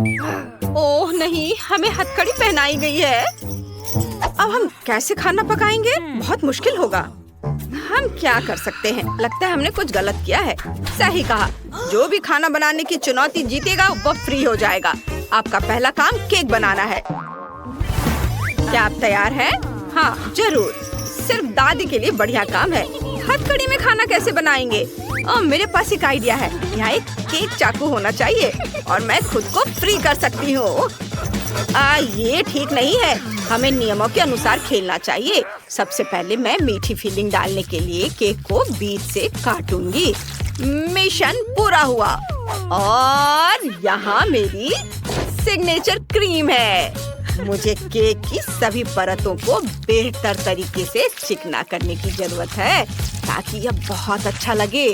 ओह नहीं, हमें हथकड़ी पहनाई गई है। अब हम कैसे खाना पकाएंगे? बहुत मुश्किल होगा। हम क्या कर सकते हैं? लगता है हमने कुछ गलत किया है। सही कहा, जो भी खाना बनाने की चुनौती जीतेगा वो फ्री हो जाएगा। आपका पहला काम केक बनाना है। क्या आप तैयार हैं? हाँ जरूर, सिर्फ दादी के लिए बढ़िया काम है। हथकड़ी में खाना कैसे बनाएंगे? मेरे पास एक आइडिया है। यहाँ एक केक चाकू होना चाहिए और मैं खुद को फ्री कर सकती हूँ। ये ठीक नहीं है, हमें नियमों के अनुसार खेलना चाहिए। सबसे पहले मैं मीठी फिलिंग डालने के लिए केक को बीच से काटूंगी। मिशन पूरा हुआ और यहाँ मेरी सिग्नेचर क्रीम है। मुझे केक की सभी परतों को बेहतर तरीके से चिकना करने की जरूरत है ताकि यह बहुत अच्छा लगे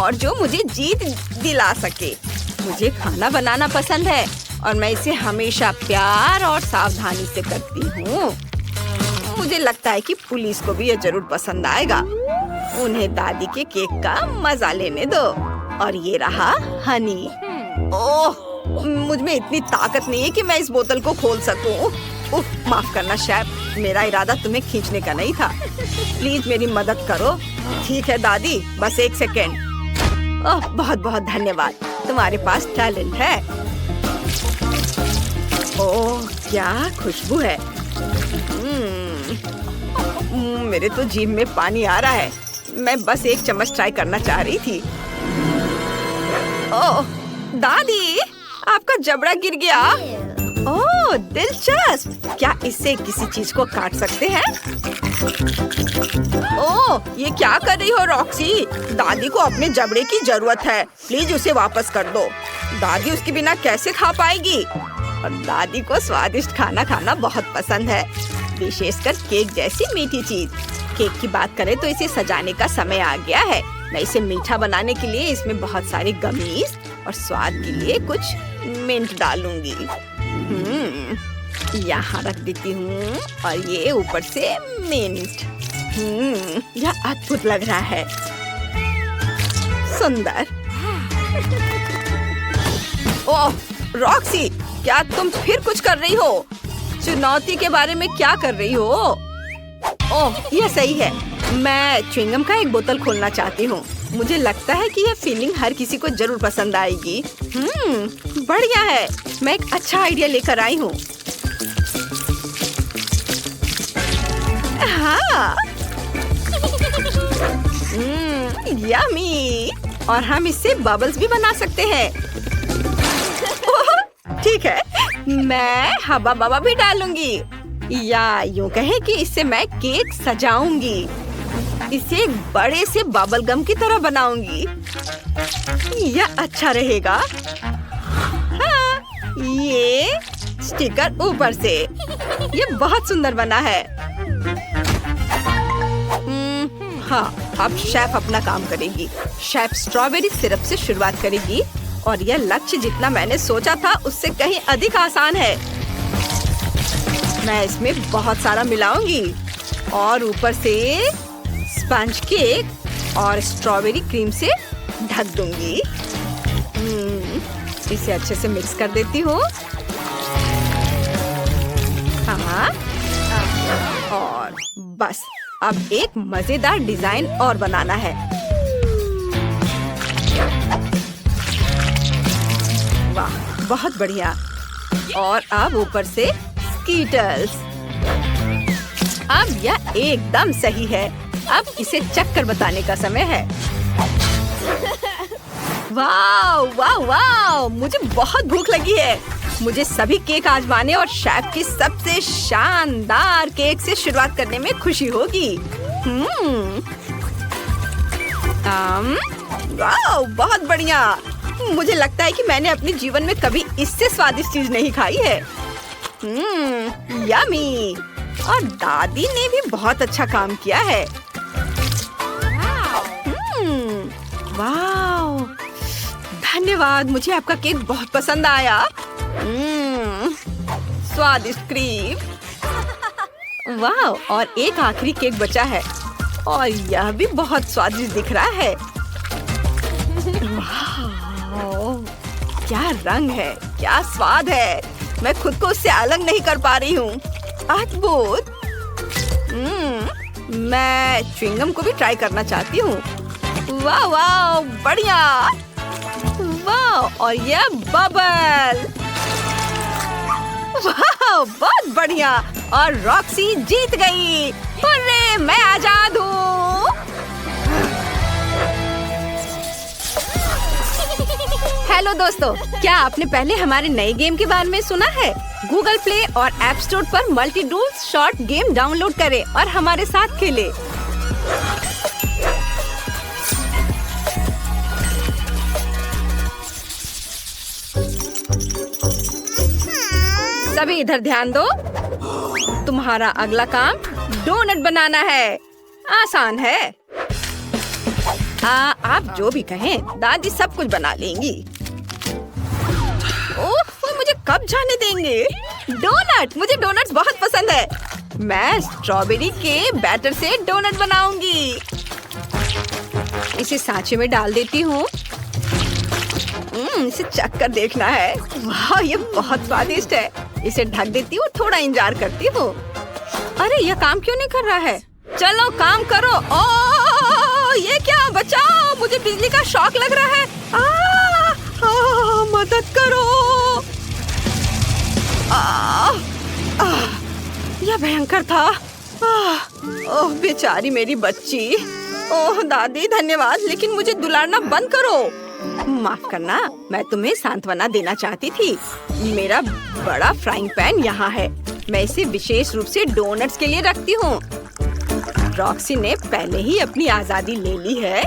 और जो मुझे जीत दिला सके। मुझे खाना बनाना पसंद है और मैं इसे हमेशा प्यार और सावधानी से करती हूँ। मुझे लगता है कि पुलिस को भी यह जरूर पसंद आएगा। उन्हें दादी के केक का मजा लेने दो। और ये रहा हनी। ओह, मुझ में इतनी ताकत नहीं है कि मैं इस बोतल को खोल सकूं। माफ करना शेफ, मेरा इरादा तुम्हें खींचने का नहीं था। प्लीज मेरी मदद करो। ठीक है दादी, बस एक सेकेंड। ओह, बहुत बहुत धन्यवाद, तुम्हारे पास टैलेंट है। ओह, क्या खुशबू है। मेरे तो जीभ में पानी आ रहा है। मैं बस एक चम्मच ट्राई करना चाह रही थी। ओह दादी, आपका जबड़ा गिर गया। ओह दिलचस्प, क्या इससे किसी चीज को काट सकते हैं? ओह, ये क्या कर रही हो रॉक्सी? दादी को अपने जबड़े की जरूरत है, प्लीज उसे वापस कर दो। दादी उसके बिना कैसे खा पाएगी? और दादी को स्वादिष्ट खाना खाना बहुत पसंद है, विशेषकर केक जैसी मीठी चीज। केक की बात करें तो इसे सजाने का समय आ गया है। मैं इसे मीठा बनाने के लिए इसमें बहुत सारे गमीज और स्वाद के लिए कुछ मिंट डालूंगी। यहाँ रख देती हूँ और ये ऊपर से मिंट। यह अद्भुत लग रहा है, सुंदर। ओह रॉक्सी, क्या तुम फिर कुछ कर रही हो? चुनौती के बारे में क्या कर रही हो? ओह यह सही है, मैं च्युइंगम का एक बोतल खोलना चाहती हूँ। मुझे लगता है कि यह फीलिंग हर किसी को जरूर पसंद आएगी। बढ़िया है, मैं एक अच्छा आइडिया लेकर आई हूँ। हाँ, यम्मी। और हम इससे बबल्स भी बना सकते हैं। ठीक है, मैं हवा बवा भी डालूंगी, या यूँ कहें कि इससे मैं केक सजाऊंगी। इसे एक बड़े से बबल गम की तरह बनाऊंगी। यह अच्छा रहेगा। हाँ, ये स्टिकर ऊपर से। ये बहुत सुंदर बना है। हाँ, अब शेफ अपना काम करेगी। शेफ स्ट्रॉबेरी सिरप से शुरुआत करेगी और यह लक्ष्य जितना मैंने सोचा था उससे कहीं अधिक आसान है। मैं इसमें बहुत सारा मिलाऊंगी और ऊपर से स्पंज केक और स्ट्रॉबेरी क्रीम से ढक दूंगी। इसे अच्छे से मिक्स कर देती हूँ। हाँ, और बस अब एक मजेदार डिजाइन और बनाना है। वाह, बहुत बढ़िया। और अब ऊपर से स्कीटल्स। अब यह एकदम सही है। अब इसे चक्कर बताने का समय है। वाव, वाव, वाव! मुझे बहुत भूख लगी है। मुझे सभी केक आजमाने और शेफ की सबसे शानदार केक से शुरुआत करने में खुशी होगी। वाव, बहुत बढ़िया। मुझे लगता है कि मैंने अपने जीवन में कभी इससे स्वादिष्ट चीज नहीं खाई है। यम्मी। और दादी ने भी बहुत अच्छा काम किया है। वाव, धन्यवाद। मुझे आपका केक बहुत पसंद आया। स्वादिष्ट क्रीम। वाव, और एक आखिरी केक बचा है और यह भी बहुत स्वादिष्ट दिख रहा है। वाव, क्या रंग है, क्या स्वाद है। मैं खुद को उससे अलग नहीं कर पा रही हूँ। अद्भुत। मैं च्युइंगम को भी ट्राई करना चाहती हूँ। वाह वाह, बढ़िया। वाह, और ये बबल। वाह, बहुत बढ़िया। और रॉक्सी जीत गई। हुर्रे, मैं आजाद हूँ। हेलो दोस्तों, क्या आपने पहले हमारे नए गेम के बारे में सुना है? गूगल प्ले और ऐप स्टोर पर multi duels short game download करें और हमारे साथ खेलें। सभी इधर ध्यान दो। तुम्हारा अगला काम डोनट बनाना है। आसान है। आप जो भी कहें, दादी सब कुछ बना लेंगी। ओह, मुझे कब जाने देंगे? डोनट, मुझे डोनट्स बहुत पसंद है। मैं स्ट्रॉबेरी के बैटर से डोनट बनाऊंगी। इसे सांचे में डाल देती हूँ। इसे चख कर देखना है। वाह, ये बहुत स्वादिष्ट है। इसे ढक देती हूँ, थोड़ा इंतजार करती हूँ। अरे, यह काम क्यों नहीं कर रहा है? चलो काम करो। ओह, ये क्या? बचाओ, मुझे बिजली का शॉक लग रहा है। मदद करो। यह भयंकर था। ओह, बेचारी मेरी बच्ची। ओह दादी, धन्यवाद, लेकिन मुझे दुलारना बंद करो। माफ करना, मैं तुम्हें सांत्वना देना चाहती थी। मेरा बड़ा फ्राइंग पैन यहाँ है। मैं इसे विशेष रूप से डोनट्स के लिए रखती हूँ। रॉक्सी ने पहले ही अपनी आजादी ले ली है।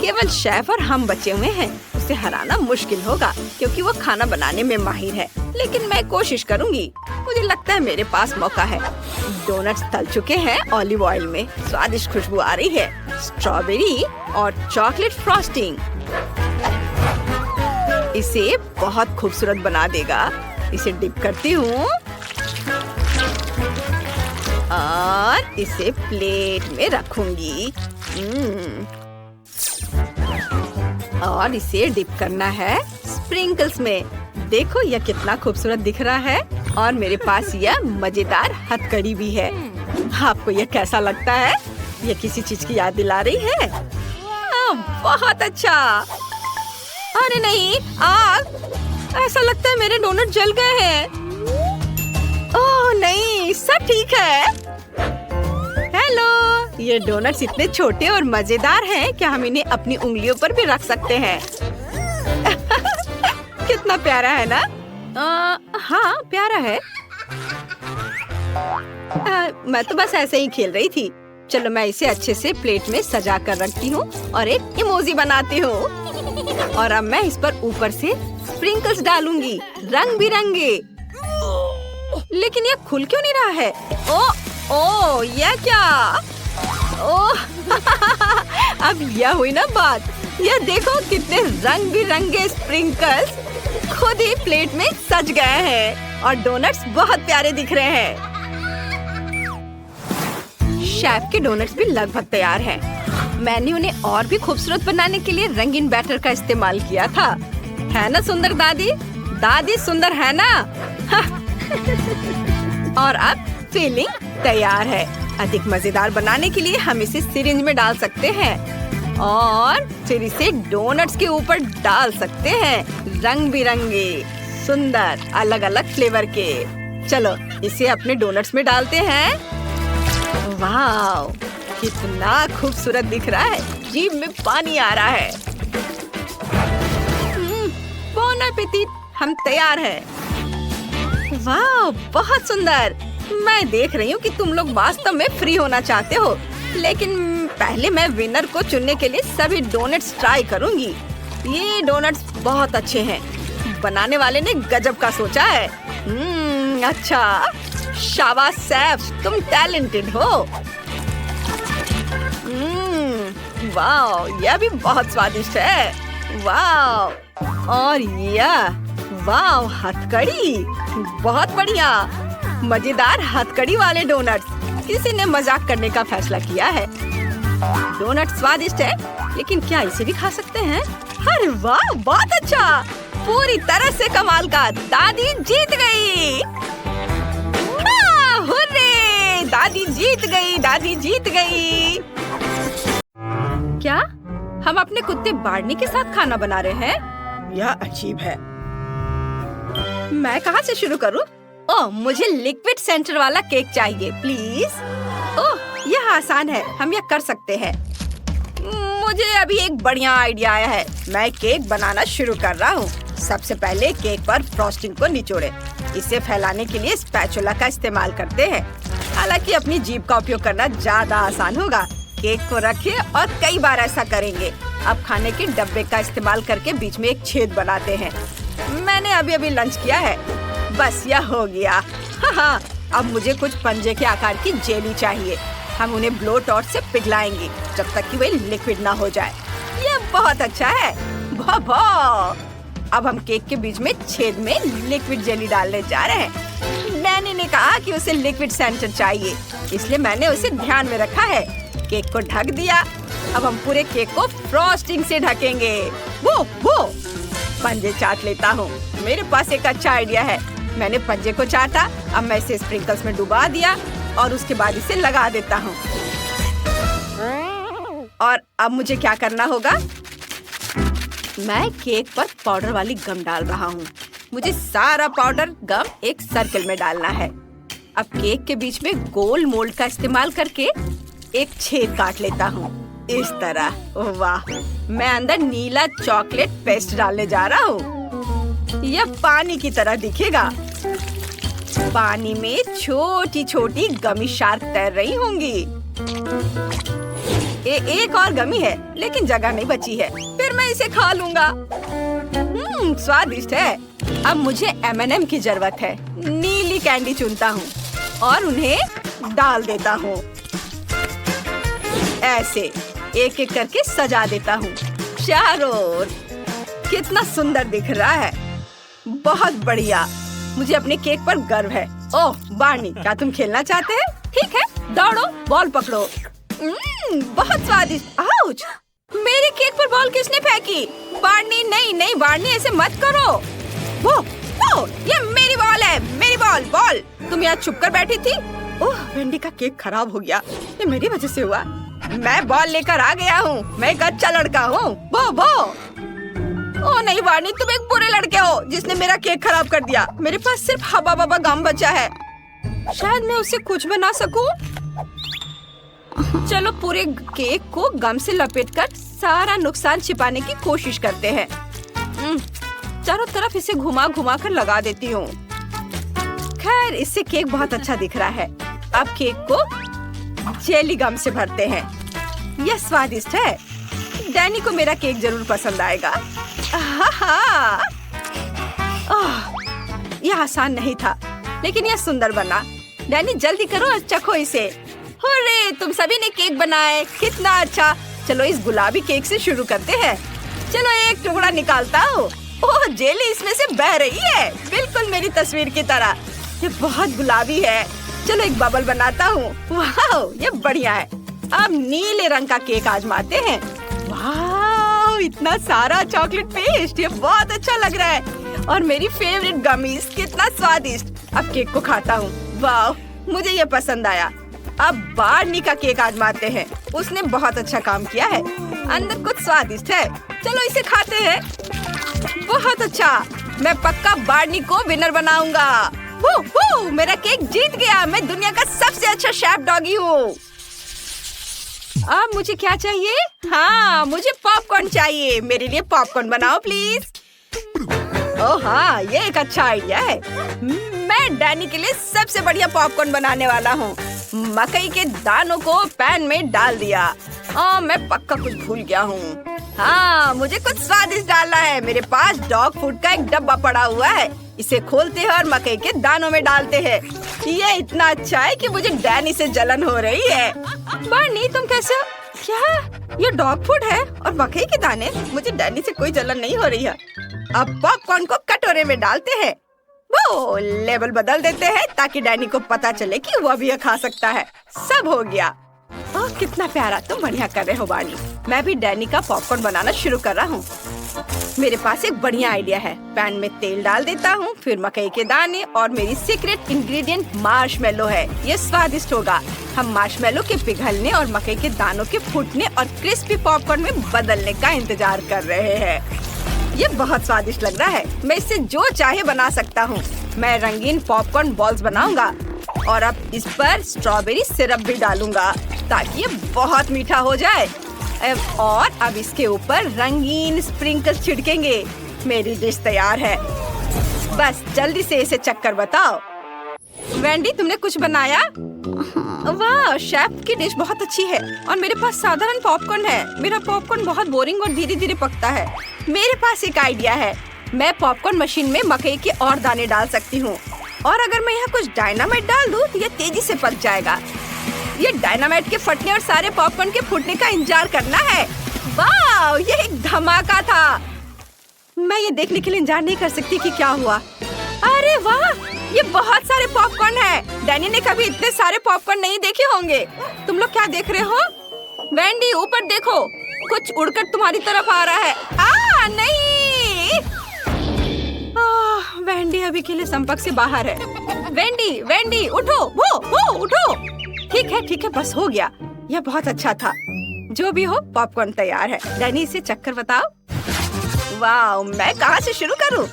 केवल शेफ और हम बचे हुए हैं। उसे हराना मुश्किल होगा क्योंकि वो खाना बनाने में माहिर है। लेकिन मैं कोशिश करूँगी। मुझे लगता है मेरे पास मौका है। डोनट्स तल चुके हैं ऑलिव ऑयल में। स्वादिष्ट खुशबू आ रही है। स्ट्रॉबेरी और चॉकलेट फ्रॉस्टिंग इसे बहुत खूबसूरत बना देगा। इसे डिप करती हूँ और इसे प्लेट में रखूंगी। और इसे डिप करना है स्प्रिंकल्स में। देखो, यह कितना खूबसूरत दिख रहा है। और मेरे पास यह मजेदार हथकड़ी भी है। आपको यह कैसा लगता है? यह किसी चीज की याद दिला रही है? बहुत अच्छा। अरे नहीं, आग! ऐसा लगता है मेरे डोनट जल गए हैं। ओह नहीं, सब ठीक है। हेलो, ये डोनट्स इतने छोटे और मजेदार हैं। क्या हम इन्हें अपनी उंगलियों पर भी रख सकते हैं? कितना प्यारा है ना? हाँ, प्यारा है। मैं तो बस ऐसे ही खेल रही थी। चलो, मैं इसे अच्छे से प्लेट में सजा कर रखती हूँ और एक इमोजी बनाती हूँ। और अब मैं इस पर ऊपर से स्प्रिंकल्स डालूंगी, रंग बिरंगे। लेकिन यह खुल क्यों नहीं रहा है? ओ, यह क्या? ओह, अब यह हुई ना बात। यह देखो, कितने रंग बिरंगे स्प्रिंकल्स खुद ही प्लेट में सज गए हैं और डोनट्स बहुत प्यारे दिख रहे हैं। शेफ के डोनट्स भी लगभग तैयार हैं। मैंने उन्हें और भी खूबसूरत बनाने के लिए रंगीन बैटर का इस्तेमाल किया था। है ना सुंदर दादी? दादी सुंदर है ना? और अब फिलिंग तैयार है। अधिक मजेदार बनाने के लिए हम इसे सिरिंज में डाल सकते हैं और फिर इसे डोनट्स के ऊपर डाल सकते हैं। रंग बिरंगे, सुंदर, अलग अलग फ्लेवर के। चलो, इसे अपने डोनट्स में डालते हैं। वाह, कितना खूबसूरत दिख रहा है। जीभ में पानी आ रहा है। बोन एपेटिट, हम तैयार हैं। वाह, बहुत सुंदर। मैं देख रही हूँ कि तुम लोग वास्तव में फ्री होना चाहते हो। लेकिन पहले मैं विनर को चुनने के लिए सभी डोनट्स ट्राई करूंगी। ये डोनट्स बहुत अच्छे हैं। बनाने वाले ने गजब का सोचा है। अच्छा, शाबाश शेफ, तुम टैलेंटेड हो। वाह, यह भी बहुत स्वादिष्ट है। वाह, और यह, वाह, हथकड़ी, बहुत बढ़िया। मजेदार हथकड़ी वाले डोनट्स। किसी ने मजाक करने का फैसला किया है। डोनट स्वादिष्ट है, लेकिन क्या इसे भी खा सकते हैं? अरे वाह, बहुत अच्छा, पूरी तरह से कमाल का। दादी जीत गई। हुर्रे, दादी जीत गई, दादी जीत गई। क्या हम अपने कुत्ते बार्नी के साथ खाना बना रहे हैं? यह अजीब है। मैं कहाँ से शुरू करूँ? ओह, मुझे लिक्विड सेंटर वाला केक चाहिए प्लीज। ओह, यह आसान है, हम यह कर सकते हैं। मुझे अभी एक बढ़िया आइडिया आया है। मैं केक बनाना शुरू कर रहा हूँ। सबसे पहले केक पर फ्रॉस्टिंग को निचोड़े। इसे फैलाने के लिए स्पैचुला का इस्तेमाल करते हैं। हालांकि अपनी जीभ का उपयोग करना ज्यादा आसान होगा। केक को रखिए और कई बार ऐसा करेंगे। अब खाने के डब्बे का इस्तेमाल करके बीच में एक छेद बनाते हैं। मैंने अभी लंच किया है। बस यह हो गया। हाँ, अब मुझे कुछ पंजे के आकार की जेली चाहिए। हम उन्हें ब्लो टॉर्च से पिघलाएंगे जब तक कि वे लिक्विड ना हो जाए। यह बहुत अच्छा है। अब हम केक के बीच में छेद में लिक्विड जेली डालने जा रहे हैं। डैनी ने कहा कि उसे लिक्विड सेंटर चाहिए, इसलिए मैंने उसे ध्यान में रखा है। केक को ढक दिया। अब हम पूरे केक को फ्रॉस्टिंग से ढकेंगे। वो पंजे चाट लेता हूँ। मेरे पास एक अच्छा आइडिया है। मैंने पंजे को चाटा। अब मैं इसे स्प्रिंकल्स में डुबा दिया और उसके बाद इसे लगा देता हूँ। और अब मुझे क्या करना होगा? मैं केक पर पाउडर वाली गम डाल रहा हूँ। मुझे सारा पाउडर गम एक सर्कल में डालना है। अब केक के बीच में गोल मोल्ड का इस्तेमाल करके एक छेद काट लेता हूँ, इस तरह। ओह वाह, मैं अंदर नीला चॉकलेट पेस्ट डालने जा रहा हूँ। यह पानी की तरह दिखेगा। पानी में छोटी छोटी गमी शार्क तैर रही होंगी। एक और गमी है, लेकिन जगह नहीं बची है। फिर मैं इसे खा लूंगा। स्वादिष्ट है। अब मुझे M&M की जरूरत है। नीली कैंडी चुनता हूँ और उन्हें डाल देता हूँ। ऐसे एक एक करके सजा देता हूँ। चारों ओर कितना सुंदर दिख रहा है। बहुत बढ़िया। मुझे अपने केक पर गर्व है। ओह बार्नी, क्या तुम खेलना चाहते हैं? ठीक है, दौड़ो, बॉल पकड़ो। बहुत स्वादिष्ट। आउच! मेरे केक पर बॉल किसने फेंकी? बार्नी, नहीं बार्नी, ऐसे मत करो। वो, ये मेरी बॉल है, मेरी बॉल। तुम यहाँ छुप कर बैठी थी। ओह, वेंडी का केक खराब हो गया। ये मेरी वजह से हुआ। मैं बॉल लेकर आ गया हूँ। मैं एक अच्छा लड़का हूँ। वो। ओह नहीं बार्नी, तुम एक बुरे लड़के हो जिसने मेरा केक खराब कर दिया। मेरे पास सिर्फ हवा बाबा गम बचा है। शायद मैं उससे कुछ बना सकूं। चलो पूरे केक को गम से लपेटकर सारा नुकसान छिपाने की कोशिश करते हैं। चारों तरफ इसे घुमा कर लगा देती हूँ। खैर, इससे केक बहुत अच्छा दिख रहा है। अब केक को जेली गम से भरते हैं। यह स्वादिष्ट है। डैनी को मेरा केक जरूर पसंद आएगा। यह आसान नहीं था, लेकिन यह सुंदर बना। डैनी जल्दी करो और चखो इसे। हुर्रे, तुम सभी ने केक बनाए, कितना अच्छा। चलो इस गुलाबी केक से शुरू करते हैं। चलो एक टुकड़ा निकालता हूँ। ओह, जेली इसमें से बह रही है, बिल्कुल मेरी तस्वीर की तरह। ये बहुत गुलाबी है। चलो एक बबल बनाता हूँ। वाह, ये बढ़िया है। अब नीले रंग का केक आजमाते हैं। वाह, इतना सारा चॉकलेट पेस्ट, ये बहुत अच्छा लग रहा है। और मेरी फेवरेट गमीज, कितना स्वादिष्ट। अब केक को खाता हूँ। वाह, मुझे ये पसंद आया। अब बार्नी का केक आजमाते हैं। उसने बहुत अच्छा काम किया है। अंदर कुछ स्वादिष्ट है। चलो इसे खाते हैं। बहुत अच्छा। मैं पक्का बार्नी को विनर बनाऊंगा। मेरा केक जीत गया। मैं दुनिया का सबसे अच्छा शेफ डॉगी हूँ। अब मुझे क्या चाहिए? हाँ, मुझे पॉपकॉर्न चाहिए। मेरे लिए पॉपकॉर्न बनाओ प्लीज। ओह हाँ, ये एक अच्छा आइडिया है। मैं डैनी के लिए सबसे बढ़िया पॉपकॉर्न बनाने वाला हूँ। मकई के दानों को पैन में डाल दिया। मैं पक्का कुछ भूल गया हूँ। हाँ, मुझे कुछ स्वादिष्ट डालना है। मेरे पास डॉग फूड का एक डब्बा पड़ा हुआ है। इसे खोलते हैं और मकई के दानों में डालते हैं। ये इतना अच्छा है कि मुझे डैनी से जलन हो रही है। बार्नी, तुम कैसे हो? क्या ये डॉग फूड है और मकई के दाने? मुझे डैनी से कोई जलन नहीं हो रही है। अब पॉपकॉर्न को कटोरे में डालते हैं। वो लेबल बदल देते हैं ताकि डैनी को पता चले कि वह भी खा सकता है। सब हो गया। कितना प्यारा, तुम बढ़िया कर रहे हो बार्नी। मैं भी डैनी का पॉपकॉर्न बनाना शुरू कर रहा हूँ। मेरे पास एक बढ़िया आइडिया है। पैन में तेल डाल देता हूँ, फिर मकई के दाने और मेरी सीक्रेट इंग्रेडिएंट मार्शमेलो है। ये स्वादिष्ट होगा। हम मार्शमेलो के पिघलने और मकई के दानों के फूटने और क्रिस्पी पॉपकॉर्न में बदलने का इंतजार कर रहे हैं। ये बहुत स्वादिष्ट लग रहा है। मैं इससे जो चाहे बना सकता हूँ। मैं रंगीन पॉपकॉर्न बॉल्स बनाऊंगा और अब इस पर स्ट्रॉबेरी सिरप भी डालूंगा ताकि ये बहुत मीठा हो जाए। और अब इसके ऊपर रंगीन स्प्रिंकल्स छिड़केंगे। मेरी डिश तैयार है। बस जल्दी से इसे चक्कर बताओ। वेंडी, तुमने कुछ बनाया? वाह, शेफ की डिश बहुत अच्छी है। और मेरे पास साधारण पॉपकॉर्न है। मेरा पॉपकॉर्न बहुत बोरिंग और धीरे धीरे पकता है। मेरे पास एक आइडिया है। मैं पॉपकॉर्न मशीन में मकई के और दाने डाल सकती हूँ। और अगर मैं यहाँ कुछ डायनामाइट डाल दूँ तो ये तेजी से पक जाएगा। ये डायनामाइट के फटने और सारे पॉपकॉर्न के फूटने का इंतजार करना है। वाह, ये एक धमाका था। मैं ये देखने के लिए इंतजार नहीं कर सकती कि क्या हुआ। अरे वाह, ये बहुत सारे पॉपकॉर्न है। डैनी ने कभी इतने सारे पॉपकॉर्न नहीं देखे होंगे। तुम लोग क्या देख रहे हो? वेंडी, ऊपर देखो, कुछ उड़कर तुम्हारी तरफ आ रहा है। नहीं! वेंडी अभी के लिए संपर्क से बाहर है। वेंडी, वेंडी, उठो, वो उठो। ठीक है, बस हो गया। यह बहुत अच्छा था। जो भी हो, पॉपकॉर्न तैयार है। डैनी, इसे चक्कर बताओ। वाह, मैं कहाँ से शुरू करूँ?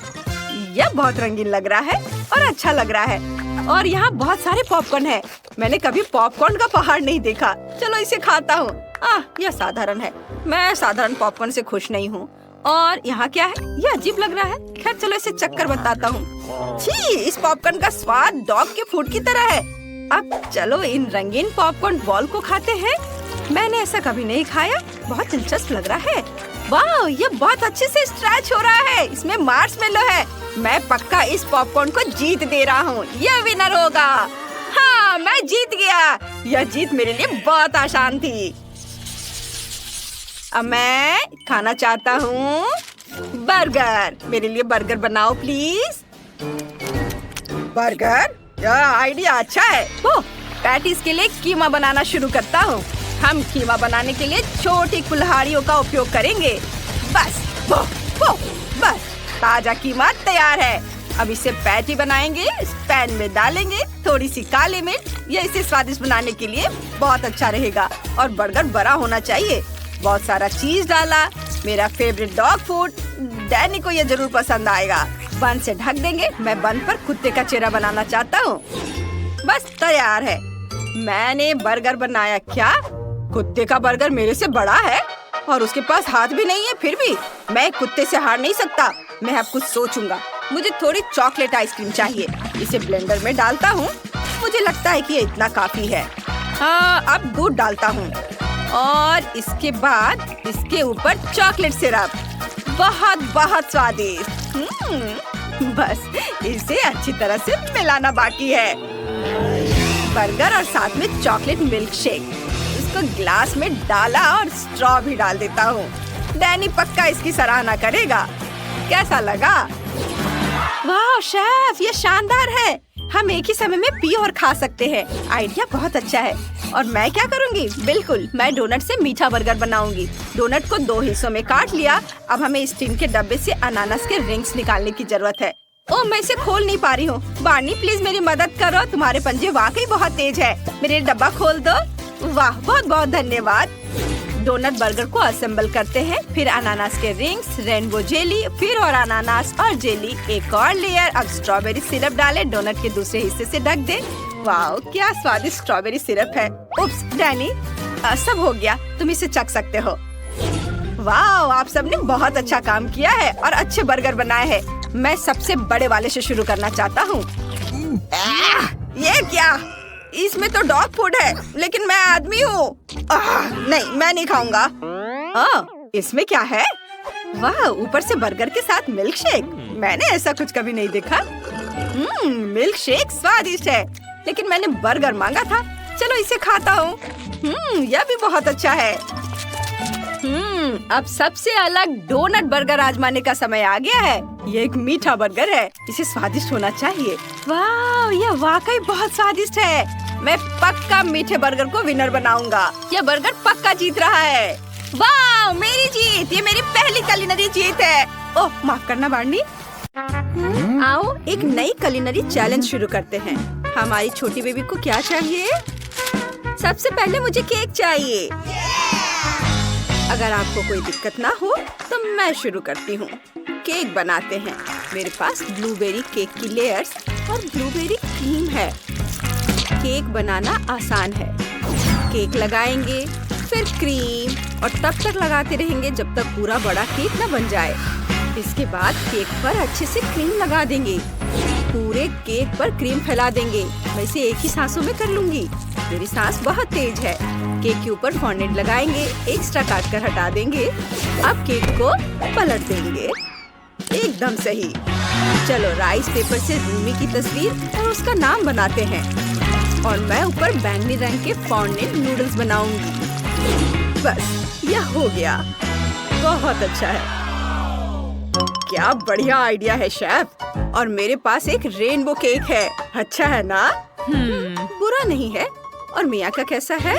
यह बहुत रंगीन लग रहा है और अच्छा लग रहा है। और यहाँ बहुत सारे पॉपकॉर्न है। मैंने कभी पॉपकॉर्न का पहाड़ नहीं देखा। चलो इसे खाता हूँ। यह साधारण है। मैं साधारण पॉपकॉर्न से खुश नहीं हूँ। और यहाँ क्या है? यह अजीब लग रहा है। खैर, चलो इसे चक्कर बताता हूँ। छी, इस पॉपकॉर्न का स्वाद डॉग के फूड की तरह है। अब चलो इन रंगीन पॉपकॉर्न बॉल को खाते हैं। मैंने ऐसा कभी नहीं खाया। बहुत दिलचस्प लग रहा है। वाह, ये बहुत अच्छे से स्ट्रेच हो रहा है। इसमें मार्शमेलो है। मैं पक्का इस पॉपकॉर्न को जीत दे रहा हूँ। यह विनर होगा। हाँ, मैं जीत गया। यह जीत मेरे लिए बहुत आसान थी। अब मैं खाना चाहता हूँ बर्गर। मेरे लिए बर्गर बनाओ प्लीज। बर्गर? यह आइडिया अच्छा है। पैटीज के लिए कीमा बनाना शुरू करता हूँ। हम कीमा बनाने के लिए छोटी कुल्हाड़ियों का उपयोग करेंगे। बस ताजा कीमा तैयार है। अब इसे पैटी बनाएंगे। इस पैन में डालेंगे थोड़ी सी काली मिर्च। यह इसे स्वादिष्ट बनाने के लिए बहुत अच्छा रहेगा। और बर्गर बड़ा होना चाहिए। बहुत सारा चीज डाला। मेरा फेवरेट डॉग फूड। डैनी को यह जरूर पसंद आएगा। बन से ढक देंगे। मैं बन पर कुत्ते का चेहरा बनाना चाहता हूँ। बस तैयार है। मैंने बर्गर बनाया। क्या कुत्ते का बर्गर मेरे से बड़ा है? और उसके पास हाथ भी नहीं है। फिर भी मैं कुत्ते से हार नहीं सकता। मैं अब कुछ सोचूंगा। मुझे थोड़ी चॉकलेट आइसक्रीम चाहिए। इसे ब्लेंडर में डालता हूँ। मुझे लगता है कि ये इतना काफी है। अब दूध डालता हूँ और इसके बाद इसके ऊपर चॉकलेट सिरप। बहुत स्वादिष्ट। बस इसे अच्छी तरह से मिलाना बाकी है। बर्गर और साथ में चॉकलेट मिल्क शेक। इसको ग्लास में डाला और स्ट्रॉ भी डाल देता हूँ। डैनी पक्का इसकी सराहना करेगा। कैसा लगा? वाह शेफ, ये शानदार है। हम एक ही समय में पी और खा सकते हैं। आइडिया बहुत अच्छा है। और मैं क्या करूँगी? बिल्कुल, मैं डोनट से मीठा बर्गर बनाऊंगी। डोनट को 2 हिस्सों में काट लिया। अब हमें इस टिन के डब्बे से अनानास के रिंग्स निकालने की जरूरत है। मैं इसे खोल नहीं पा रही हूँ। बार्नी, प्लीज मेरी मदद करो। तुम्हारे पंजे वाकई बहुत तेज है। मेरे डब्बा खोल दो। वाह, बहुत धन्यवाद। डोनट बर्गर को असेंबल करते हैं। फिर अनानास के रिंग्स, रेनबो जेली, फिर और अनानास और जेली, एक और लेयर। अब स्ट्रॉबेरी सिरप डालें। डोनट के दूसरे हिस्से से ढक दें। वाह, क्या स्वादिष्ट स्ट्रॉबेरी सिरप है। उप्स, डैनी, सब हो गया। तुम इसे चख सकते हो। वाह, आप सबने बहुत अच्छा काम किया है और अच्छे बर्गर बनाए हैं। मैं सबसे बड़े वाले से शुरू करना चाहता हूँ। ये क्या? इसमें तो डॉग फूड है, लेकिन मैं आदमी हूँ। नहीं, मैं नहीं खाऊंगा। इसमें क्या है? वाह, ऊपर से बर्गर के साथ मिल्क शेक। मैंने ऐसा कुछ कभी नहीं देखा। मिल्क शेक स्वादिष्ट है, लेकिन मैंने बर्गर मांगा था। चलो इसे खाता हूँ। यह भी बहुत अच्छा है। अब सबसे अलग डोनट बर्गर आजमाने का समय आ गया है। ये एक मीठा बर्गर है। इसे स्वादिष्ट होना चाहिए। वाह, यह वाकई बहुत स्वादिष्ट है। मैं पक्का मीठे बर्गर को विनर बनाऊंगा। यह बर्गर पक्का जीत रहा है। वाह, मेरी जीत! ये मेरी पहली कुलिनरी जीत है। ओह, माफ करना बार्नी। आओ एक नई कुलिनरी चैलेंज शुरू करते हैं। हमारी छोटी बेबी को क्या चाहिए? सबसे पहले मुझे केक चाहिए। अगर आपको कोई दिक्कत ना हो तो मैं शुरू करती हूँ। केक बनाते हैं। मेरे पास ब्लूबेरी केक की लेयर्स और ब्लूबेरी क्रीम है। केक बनाना आसान है। केक लगाएंगे, फिर क्रीम और तब तक लगाते रहेंगे जब तक पूरा बड़ा केक न बन जाए। इसके बाद केक पर अच्छे से क्रीम लगा देंगे। पूरे केक पर क्रीम फैला देंगे। मैं इसे एक ही सांसों में कर लूंगी। मेरी सांस बहुत तेज है। केक के ऊपर फॉन्डेंट लगाएंगे, एक्स्ट्रा काट कर हटा देंगे। अब केक को पलट देंगे। एकदम सही। चलो राइस पेपर से रूमी की तस्वीर और उसका नाम बनाते हैं। और मैं ऊपर बैंगनी रंग के फॉन्डेंट नूडल्स बनाऊंगी। बस यह हो गया। बहुत अच्छा है। क्या बढ़िया आइडिया है शेफ। और मेरे पास एक रेनबो केक है। अच्छा है ना? बुरा नहीं है। और मिया का कैसा है?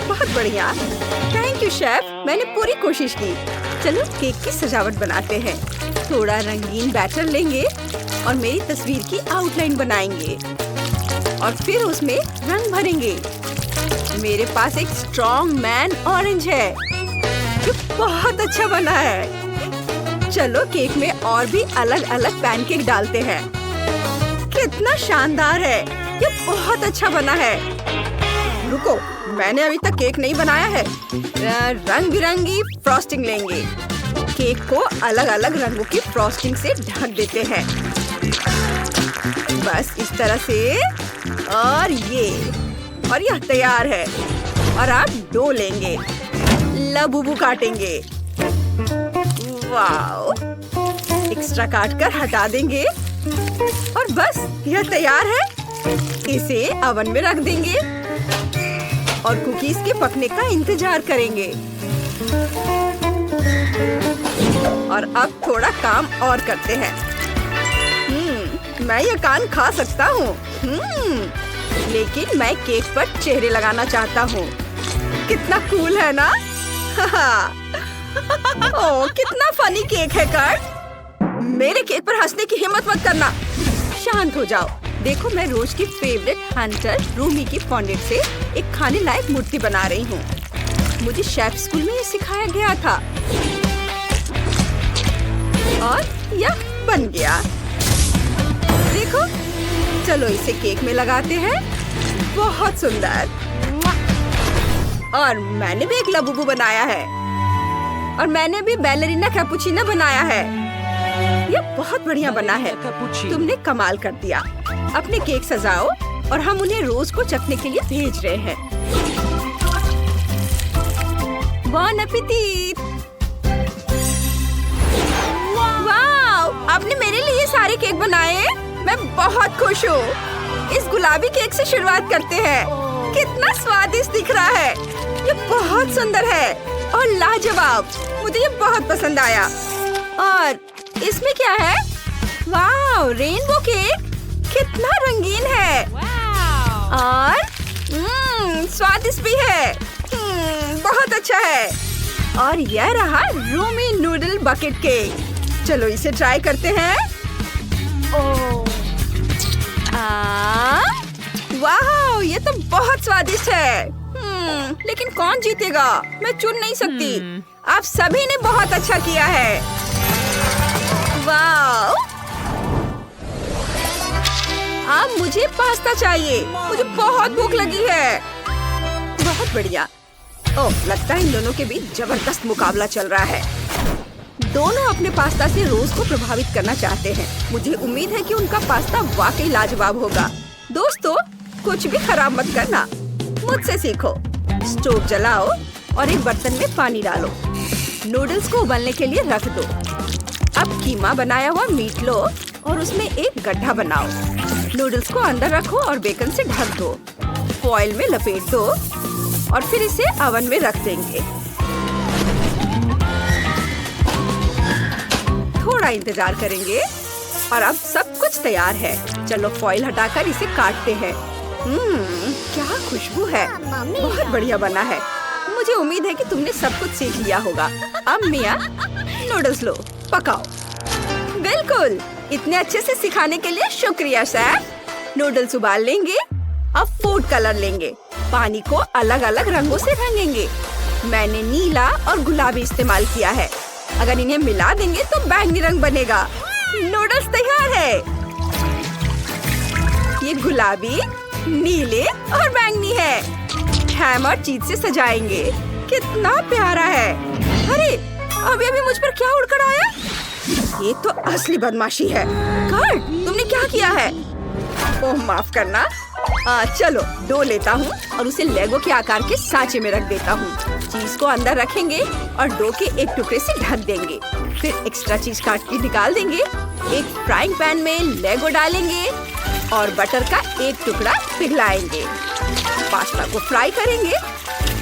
बहुत बढ़िया। थैंक यू शेफ, मैंने पूरी कोशिश की। चलो केक की सजावट बनाते हैं। थोड़ा रंगीन बैटर लेंगे और मेरी तस्वीर की आउटलाइन बनाएंगे और फिर उसमें रंग भरेंगे। मेरे पास एक स्ट्रॉन्ग मैन ऑरेंज है जो बहुत अच्छा बना है। चलो केक में और भी अलग अलग पैनकेक डालते हैं। कितना शानदार है। ये बहुत अच्छा बना है। रुको, मैंने अभी तक केक नहीं बनाया है। रंग बिरंगी फ्रॉस्टिंग लेंगे। केक को अलग अलग रंगों की फ्रॉस्टिंग से ढक देते हैं। बस इस तरह से। और यह तैयार है। और आप डो लेंगे, लबूबू काटेंगे। वाओ, एक्स्ट्रा काट कर हटा देंगे। और बस यह तैयार है। इसे ओवन में रख देंगे और कुकीज के पकने का इंतजार करेंगे। और अब थोड़ा काम और करते हैं। मैं ये कान खा सकता हूँ। लेकिन मैं केक पर चेहरे लगाना चाहता हूँ। कितना कूल है ना? ओह, कितना फनी केक है कर्ट। मेरे केक पर हंसने की हिम्मत मत करना। शांत हो जाओ। देखो, मैं रोज की फेवरेट हंटर रूमी की फॉन्डेंट से एक खाने लायक मूर्ति बना रही हूँ। मुझे शेफ स्कूल में ये सिखाया गया था। और यह बन गया। देखो, चलो इसे केक में लगाते हैं। बहुत सुंदर। और मैंने भी एक लबूबू बनाया है। और मैंने भी बैलेरिना कैपुचिनो बनाया है। यह बहुत बढ़िया बना है। तुमने कमाल कर दिया। अपने केक सजाओ और हम उन्हें रोज को चखने के लिए भेज रहे हैं। बॉन एपेटिट। वाओ, आपने मेरे लिए सारे केक बनाए। मैं बहुत खुश हूँ। इस गुलाबी केक से शुरुआत करते हैं। कितना स्वादिष्ट दिख रहा है। ये बहुत सुंदर है और लाजवाब। मुझे ये बहुत पसंद आया। और इसमें क्या है? वाओ, रेनबो केक कितना रंगीन है। और स्वादिष्ट भी है। बहुत अच्छा है। और यह रहा रूमी नूडल बकेट केक। चलो इसे ट्राई करते हैं। वाह, ये तो बहुत स्वादिष्ट है। लेकिन कौन जीतेगा? मैं चुन नहीं सकती। आप सभी ने बहुत अच्छा किया है। वाह, अब मुझे पास्ता चाहिए। मुझे बहुत भूख लगी है। बहुत बढ़िया। ओह, लगता है इन दोनों के बीच जबरदस्त मुकाबला चल रहा है। दोनों अपने पास्ता से रोज को प्रभावित करना चाहते हैं। मुझे उम्मीद है कि उनका पास्ता वाकई लाजवाब होगा। दोस्तों, कुछ भी खराब मत करना। मुझसे सीखो। स्टोव जलाओ और एक बर्तन में पानी डालो। नूडल्स को उबलने के लिए रख दो। अब कीमा बनाया हुआ मीट लो और उसमें एक गड्ढा बनाओ। नूडल्स को अंदर रखो और बेकन से ढक दो। फॉइल में लपेट दो और फिर इसे ओवन में रख देंगे। थोड़ा इंतजार करेंगे और अब सब कुछ तैयार है। चलो फॉइल हटाकर इसे काटते हैं। क्या खुशबू है, बहुत बढ़िया बना है। मुझे उम्मीद है कि तुमने सब कुछ सीख लिया होगा। अब मिया, नूडल्स लो, पकाओ। बिल्कुल, इतने अच्छे से सिखाने के लिए शुक्रिया शेफ। नूडल्स उबाल लेंगे। अब फूड कलर लेंगे, पानी को अलग अलग रंगों से रंगेंगे। मैंने नीला और गुलाबी इस्तेमाल किया है। अगर इन्हें मिला देंगे तो बैंगनी रंग बनेगा। नूडल्स तैयार है। ये गुलाबी, नीले और बैंगनी है। हैम और चीज से सजाएंगे। कितना प्यारा है। अरे अभी अभी मुझ पर क्या उड़कर आया? ये तो असली बदमाशी है। कर्ट, तुमने क्या किया है? ओह माफ करना। चलो डो लेता हूँ और उसे लेगो के आकार के सांचे में रख देता हूँ। चीज को अंदर रखेंगे और डो के एक टुकड़े से ढक देंगे। फिर एक्स्ट्रा चीज काट के निकाल देंगे। एक फ्राइंग पैन में लेगो डालेंगे और बटर का एक टुकड़ा पिघलाएंगे। पास्ता को फ्राई करेंगे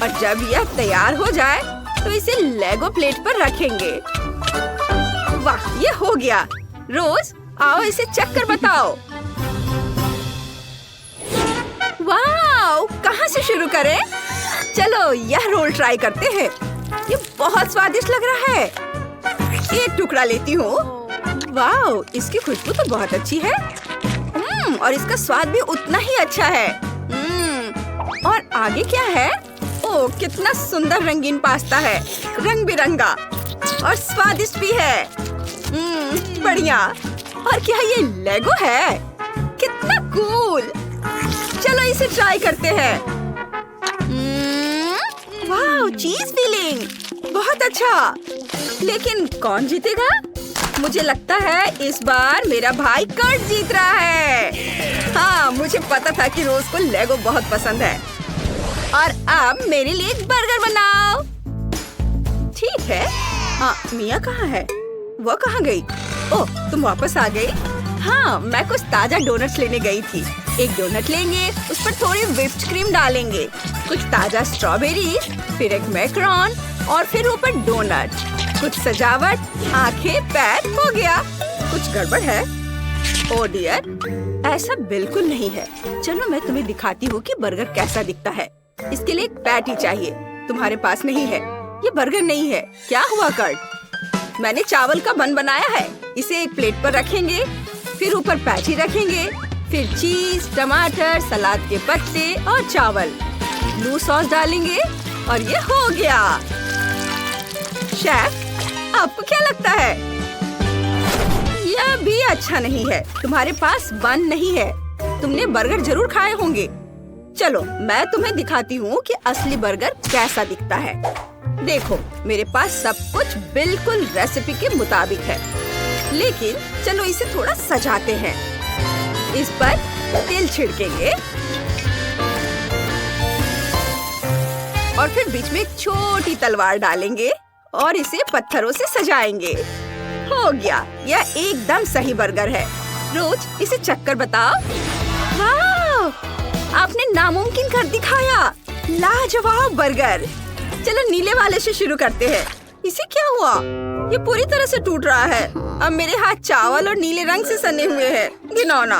और जब यह तैयार हो जाए तो इसे लेगो प्लेट पर रखेंगे। वाह, ये हो गया। रोज, आओ इसे चख कर बताओ। वाह, कहाँ से शुरू करें? चलो यह रोल ट्राई करते हैं। ये बहुत स्वादिष्ट लग रहा है। एक टुकड़ा लेती हूँ। वाह, इसकी खुशबू तो बहुत अच्छी है। और इसका स्वाद भी उतना ही अच्छा है। और आगे क्या है? ओह, कितना सुंदर रंगीन पास्ता है, रंग बिरंगा और स्वादिष्ट भी है। बढ़िया। और क्या ये लेगो है? कितना कूल। चलो इसे ट्राई करते हैं। वाह, चीज फिलिंग, बहुत अच्छा। लेकिन कौन जीतेगा? मुझे लगता है इस बार मेरा भाई कर्ट जीत रहा है। हाँ, मुझे पता था कि रोज को लेगो बहुत पसंद है। और अब मेरे लिए एक बर्गर बनाओ। ठीक है। हाँ, मिया कहाँ है? वो कहाँ गई? ओह, तुम वापस आ गई? हाँ, मैं कुछ ताजा डोनट्स लेने गई थी। एक डोनट लेंगे, उस पर थोड़ी व्हिप्ड क्रीम डालेंगे, कुछ ताजा स्ट्रॉबेरी, फिर एक मैकरॉन और फिर ऊपर डोनट, कुछ सजावट, आंखें, पैर, हो गया। कुछ गड़बड़ है? ओह डियर, ऐसा बिल्कुल नहीं है। चलो मैं तुम्हें दिखाती हूँ कि बर्गर कैसा दिखता है। इसके लिए एक पैटी चाहिए, तुम्हारे पास नहीं है। ये बर्गर नहीं है। क्या हुआ कर्ट? मैंने चावल का बन बनाया है। इसे एक प्लेट पर रखेंगे, फिर ऊपर पैटी रखेंगे, फिर चीज, टमाटर, सलाद के पत्ते और चावल, ब्लू सॉस डालेंगे और ये हो गया। शेफ, आपको क्या लगता है? यह भी अच्छा नहीं है। तुम्हारे पास बन नहीं है। तुमने बर्गर जरूर खाए होंगे। चलो मैं तुम्हें दिखाती हूँ कि असली बर्गर कैसा दिखता है। देखो, मेरे पास सब कुछ बिल्कुल रेसिपी के मुताबिक है। लेकिन चलो इसे थोड़ा सजाते हैं। इस पर तेल छिड़केंगे और फिर बीच में एक छोटी तलवार डालेंगे और इसे पत्थरों से सजाएंगे। हो गया, यह एकदम सही बर्गर है। रोज, इसे चक्कर बताओ। वाह, आपने नामुमकिन कर दिखाया। लाजवाब बर्गर। चलो नीले वाले से शुरू करते हैं। इसे क्या हुआ? ये पूरी तरह से टूट रहा है। अब मेरे हाथ चावल और नीले रंग से सने हुए हैं। घिनौना।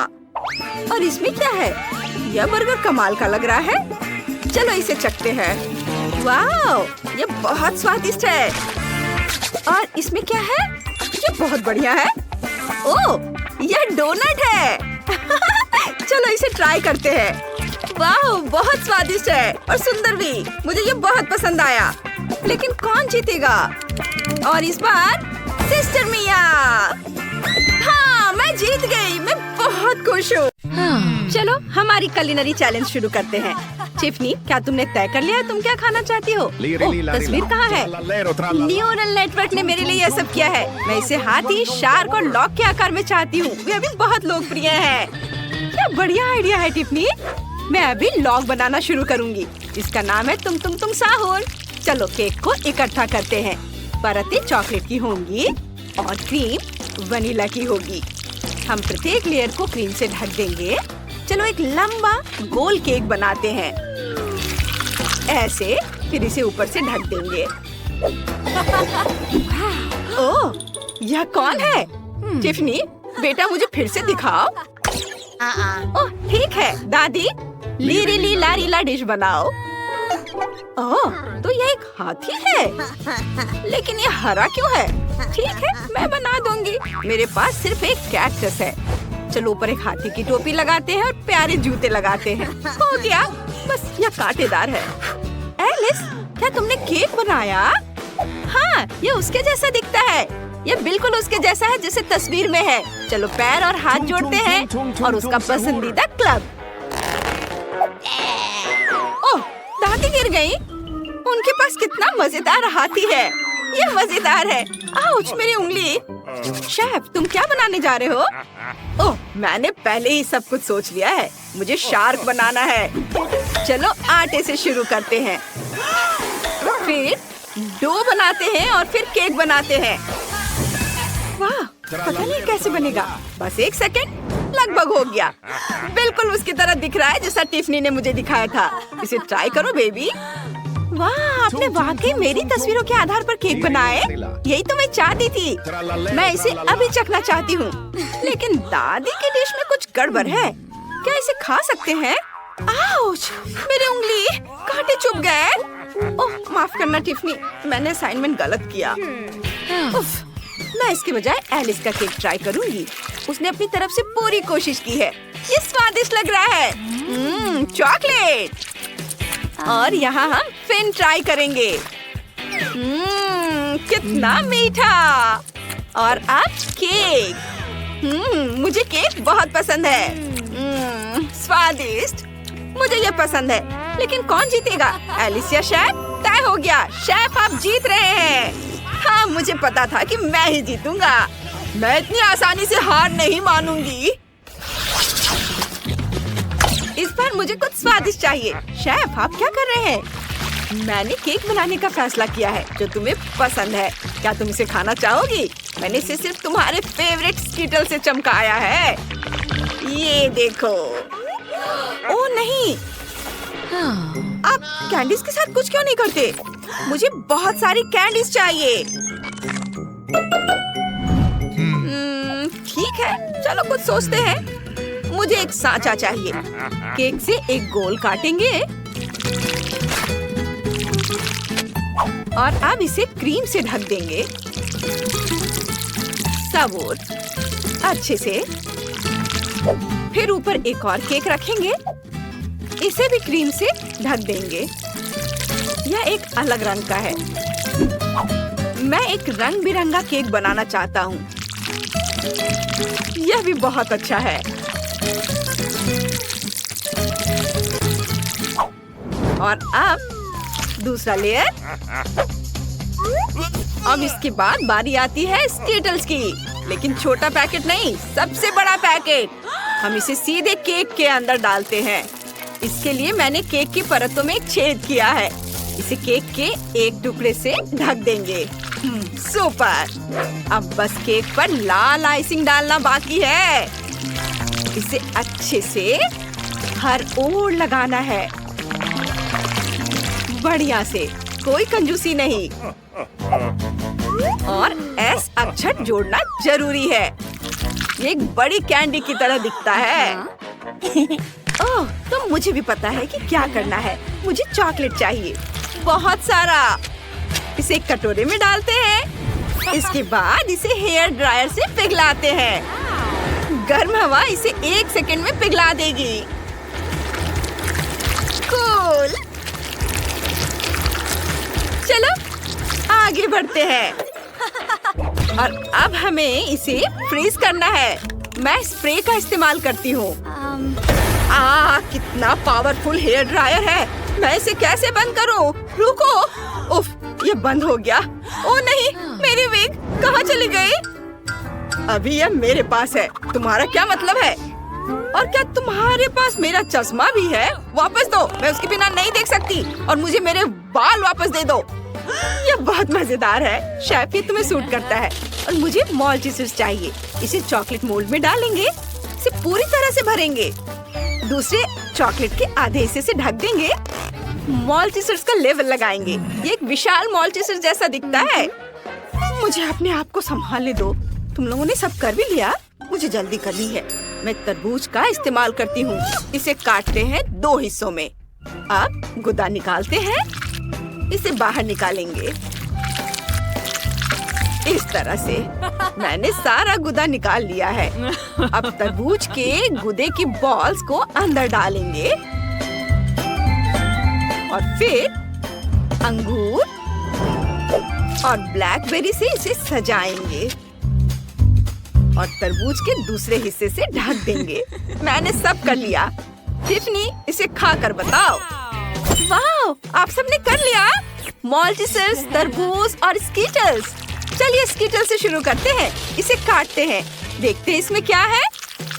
और इसमें क्या है? यह बर्गर कमाल का लग रहा है। चलो इसे चखते हैं। वाह, ये बहुत स्वादिष्ट है। और इसमें क्या है? ये बहुत बढ़िया है। ओह, यह डोनट है। चलो इसे ट्राई करते हैं। वाह, बहुत स्वादिष्ट है और सुंदर भी। मुझे ये बहुत पसंद आया। लेकिन कौन जीतेगा? और इस बार सिस्टर मिया। हाँ, मैं जीत गई। मैं बहुत खुश हूँ। चलो हमारी कुलिनरी चैलेंज शुरू करते हैं। टिफनी, क्या तुमने तय कर लिया तुम क्या खाना चाहती हो? तस्वीर कहाँ है? न्यूरल नेटवर्क ने मेरे लिए यह सब किया है। मैं इसे हाथी, शार्क और लॉक के आकार में चाहती हूँ। वे अभी बहुत लोकप्रिय है। क्या बढ़िया आइडिया है टिफनी। मैं अभी लॉग बनाना शुरू करूंगी। इसका नाम है तुम साहुर। चलो केक को इकट्ठा करते हैं। परतें चॉकलेट की होंगी और क्रीम वनीला की होगी। हम प्रत्येक लेयर को क्रीम से ढक देंगे। चलो एक लंबा गोल केक बनाते हैं ऐसे, फिर इसे ऊपर से ढक देंगे। ओह, यह कौन है? टिफनी, बेटा मुझे फिर से दिखाओ। ओह ठीक है दादी, लीरी ली लारी ला डिश बनाओ। ओह, तो ये एक हाथी है, लेकिन ये हरा क्यों है? ठीक है, मैं बना दूंगी। मेरे पास सिर्फ एक कैक्टस है। चलो ऊपर एक हाथी की टोपी लगाते हैं और प्यारे जूते लगाते हैं। हो गया, बस यह कांटेदार है। एलिस, क्या तुमने केक बनाया? हाँ, ये उसके जैसा दिखता है। ये बिल्कुल उसके जैसा है जैसे तस्वीर में है। चलो पैर और हाथ जोड़ते हैं और उसका पसंदीदा क्लब। ओह, दादी गिर गई। उनके पास कितना मजेदार हाथी है। ये मजेदार है। आउच, मेरी उंगली। शेफ, तुम क्या बनाने जा रहे हो? ओह, मैंने पहले ही सब कुछ सोच लिया है। मुझे शार्क बनाना है। चलो आटे से शुरू करते हैं, फिर डो बनाते हैं और फिर केक बनाते हैं। वाह, पता नहीं कैसे बनेगा। बस एक सेकंड, लगभग हो गया। बिल्कुल उसकी तरह दिख रहा है जैसा टिफनी ने मुझे दिखाया था। इसे ट्राई करो बेबी। वाह, आपने वाकई मेरी तस्वीरों के आधार पर केक बनाए। यही तो मैं चाहती थी। मैं इसे अभी चखना चाहती हूँ, लेकिन दादी की डिश में कुछ गड़बड़ है। क्या इसे खा सकते हैं? आउच, मेरी उंगली, कांटे चुभ गए। ओह, माफ करना टिफनी, मैंने असाइनमेंट गलत किया। उफ, मैं इसके बजाय एलिस का केक ट्राई करूंगी। उसने अपनी तरफ से पूरी कोशिश की है। ये स्वादिष्ट लग रहा है। चॉकलेट। और यहाँ हम फिन ट्राई करेंगे। कितना मीठा। और अब केक। मुझे केक बहुत पसंद है। स्वादिष्ट। मुझे ये पसंद है, लेकिन कौन जीतेगा, एलिस या शेफ? तय हो गया, शेफ आप जीत रहे हैं। हाँ, मुझे पता था कि मैं ही जीतूंगा। मैं इतनी आसानी से हार नहीं मानूंगी। इस बार मुझे कुछ स्वादिष्ट चाहिए। शेफ, आप क्या कर रहे हैं? मैंने केक बनाने का फैसला किया है जो तुम्हें पसंद है। क्या तुम इसे खाना चाहोगी? मैंने इसे सिर्फ तुम्हारे फेवरेट स्कीटल से चमकाया है। ये देखो। ओह नहीं, आप कैंडीज के साथ कुछ क्यों नहीं करते? मुझे बहुत सारी कैंडीज चाहिए। ठीक है, चलो कुछ सोचते हैं। मुझे एक सांचा चाहिए। केक से एक गोल काटेंगे और अब इसे क्रीम से ढक देंगे। सबूत अच्छे से। फिर ऊपर एक और केक रखेंगे। इसे भी क्रीम से ढक देंगे। यह एक अलग रंग का है। मैं एक रंग बिरंगा केक बनाना चाहता हूँ। यह भी बहुत अच्छा है। और अब दूसरा लेयर। अब इसके बाद बारी आती है स्कीटल्स की, लेकिन छोटा पैकेट नहीं, सबसे बड़ा पैकेट। हम इसे सीधे केक के अंदर डालते हैं। इसके लिए मैंने केक की परतों में एक छेद किया है। इसे केक के एक टुकड़े से ढक देंगे। सुपर। अब बस केक पर लाल आइसिंग डालना बाकी है। इसे अच्छे से हर ओर लगाना है, बढ़िया से, कोई कंजूसी नहीं। और एस अक्षर जोड़ना जरूरी है। ये एक बड़ी कैंडी की तरह दिखता है। ओह, तो मुझे भी पता है कि क्या करना है। मुझे चॉकलेट चाहिए, बहुत सारा। इसे एक कटोरे में डालते हैं। इसके बाद इसे हेयर ड्रायर से पिघलाते हैं। गर्म हवा इसे 1 सेकंड में पिघला देगी। कूल। चलो आगे बढ़ते हैं। और अब हमें इसे फ्रीज करना है। मैं स्प्रे का इस्तेमाल करती हूँ। कितना पावरफुल हेयर ड्रायर है। मैं इसे कैसे बंद करूँ? रुको। उफ, ये बंद हो गया। ओ नहीं, मेरी विग कहाँ चली गई? अभी यह मेरे पास है। तुम्हारा क्या मतलब है? और क्या तुम्हारे पास मेरा चश्मा भी है? वापस दो, मैं उसके बिना नहीं देख सकती। और मुझे मेरे बाल वापस दे दो। ये बहुत मजेदार है। शेफ, ये तुम्हें सूट करता है। और मुझे मॉल्टीसर्स चाहिए। इसे चॉकलेट मोल्ड में डालेंगे। इसे पूरी तरह से भरेंगे। दूसरे चॉकलेट के आधे हिस्से से ढक देंगे। मॉल्टीसर्स का लेवल लगाएंगे। ये एक विशाल मॉल्टीसर्स जैसा दिखता है। मुझे अपने आप को संभालने दो। तुम लोगों ने सब कर भी लिया। मुझे जल्दी करनी है। मैं तरबूज का इस्तेमाल करती हूँ। इसे काटते हैं 2 हिस्सों में। अब गुदा निकालते हैं। इसे बाहर निकालेंगे। इस तरह से मैंने सारा गुदा निकाल लिया है। अब तरबूज के गुदे की बॉल्स को अंदर डालेंगे और फिर अंगूर और ब्लैकबेरी से इसे सजाएंगे और तरबूज के दूसरे हिस्से से ढक देंगे। मैंने सब कर लिया। टिफनी, इसे खा कर बताओ। वाह, आप सबने कर लिया। मॉल्टिसर्स, तरबूज और स्कीटल्स। चलिए स्कीटल से शुरू करते हैं। इसे काटते हैं। देखते हैं इसमें क्या है।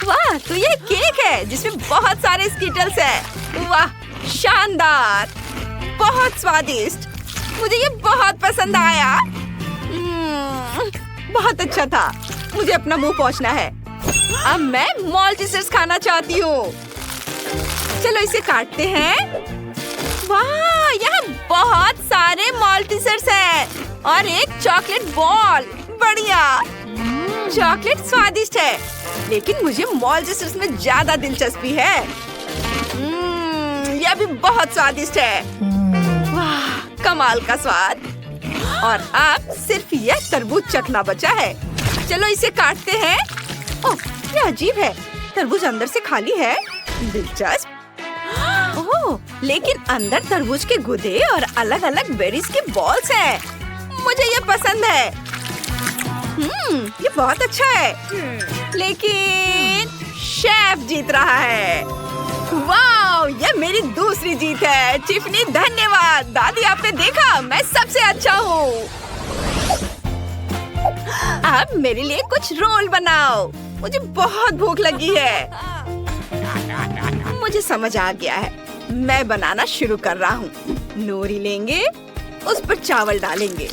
वाह, तो ये केक है जिसमें बहुत सारे स्कीटल्स हैं। वाह, शानदार, बहुत स्वादिष्ट। मुझे ये बहुत पसंद आया। बहुत अच्छा था। मुझे अपना मुंह पोंछना है। अब मैं मॉल्टिसर्स खाना चाहती हूँ। चलो इसे काटते हैं। वाह, यहाँ बहुत सारे मॉल्टिसर्स हैं और एक चॉकलेट बॉल। बढ़िया। चॉकलेट स्वादिष्ट है, लेकिन मुझे मॉल्टिसर्स में ज्यादा दिलचस्पी है। यह भी बहुत स्वादिष्ट है। वाह, कमाल का स्वाद। और अब सिर्फ यह तरबूज चखना बचा है। चलो इसे काटते हैं। ओह, ये अजीब है। तरबूज अंदर से खाली है। दिलचस्प। ओह, लेकिन अंदर तरबूज के गुदे और अलग-अलग बेरीज के बॉल्स हैं। मुझे ये पसंद है। ये बहुत अच्छा है। लेकिन शेफ जीत रहा है। वाह, ये मेरी दूसरी जीत है। टिफनी, धन्यवाद। दादी, आपने देखा, मैं सबसे अच्छा हूँ। अब मेरे लिए कुछ रोल बनाओ। मुझे बहुत भूख लगी है। मुझे समझ आ गया है। मैं बनाना शुरू कर रहा हूँ। नोरी लेंगे, उस पर चावल डालेंगे,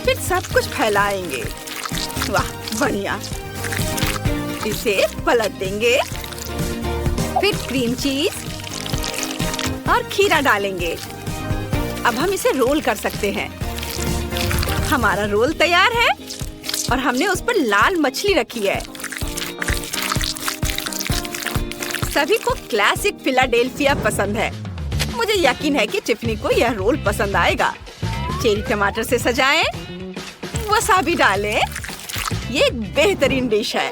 फिर सब कुछ फैलाएंगे। वाह, बढ़िया। इसे पलट देंगे, फिर क्रीम चीज और खीरा डालेंगे। अब हम इसे रोल कर सकते हैं। हमारा रोल तैयार है और हमने उस पर लाल मछली रखी है। सभी को क्लासिक फिलाडेल्फिया पसंद है। मुझे यकीन है कि टिफनी को यह रोल पसंद आएगा। चेरी टमाटर से सजाएं, वसाबी डालें। ये एक बेहतरीन डिश है।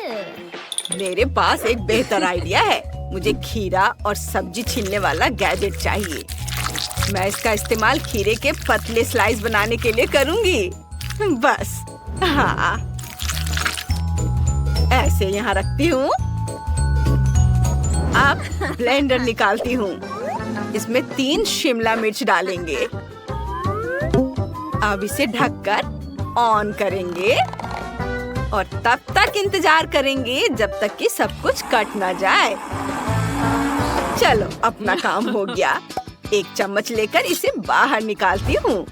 मेरे पास एक बेहतर आइडिया है। मुझे खीरा और सब्जी छीलने वाला गैजेट चाहिए। मैं इसका इस्तेमाल खीरे के पतले स्लाइस बनाने के लिए करूंगी। बस, हाँ, ऐसे यहाँ रखती हूँ। अब ब्लेंडर निकालती हूँ। इसमें 3 शिमला मिर्च डालेंगे। अब इसे ढककर ऑन करेंगे और तब तक इंतजार करेंगे जब तक कि सब कुछ कट ना जाए। चलो, अपना काम हो गया। एक चम्मच लेकर इसे बाहर निकालती हूँ।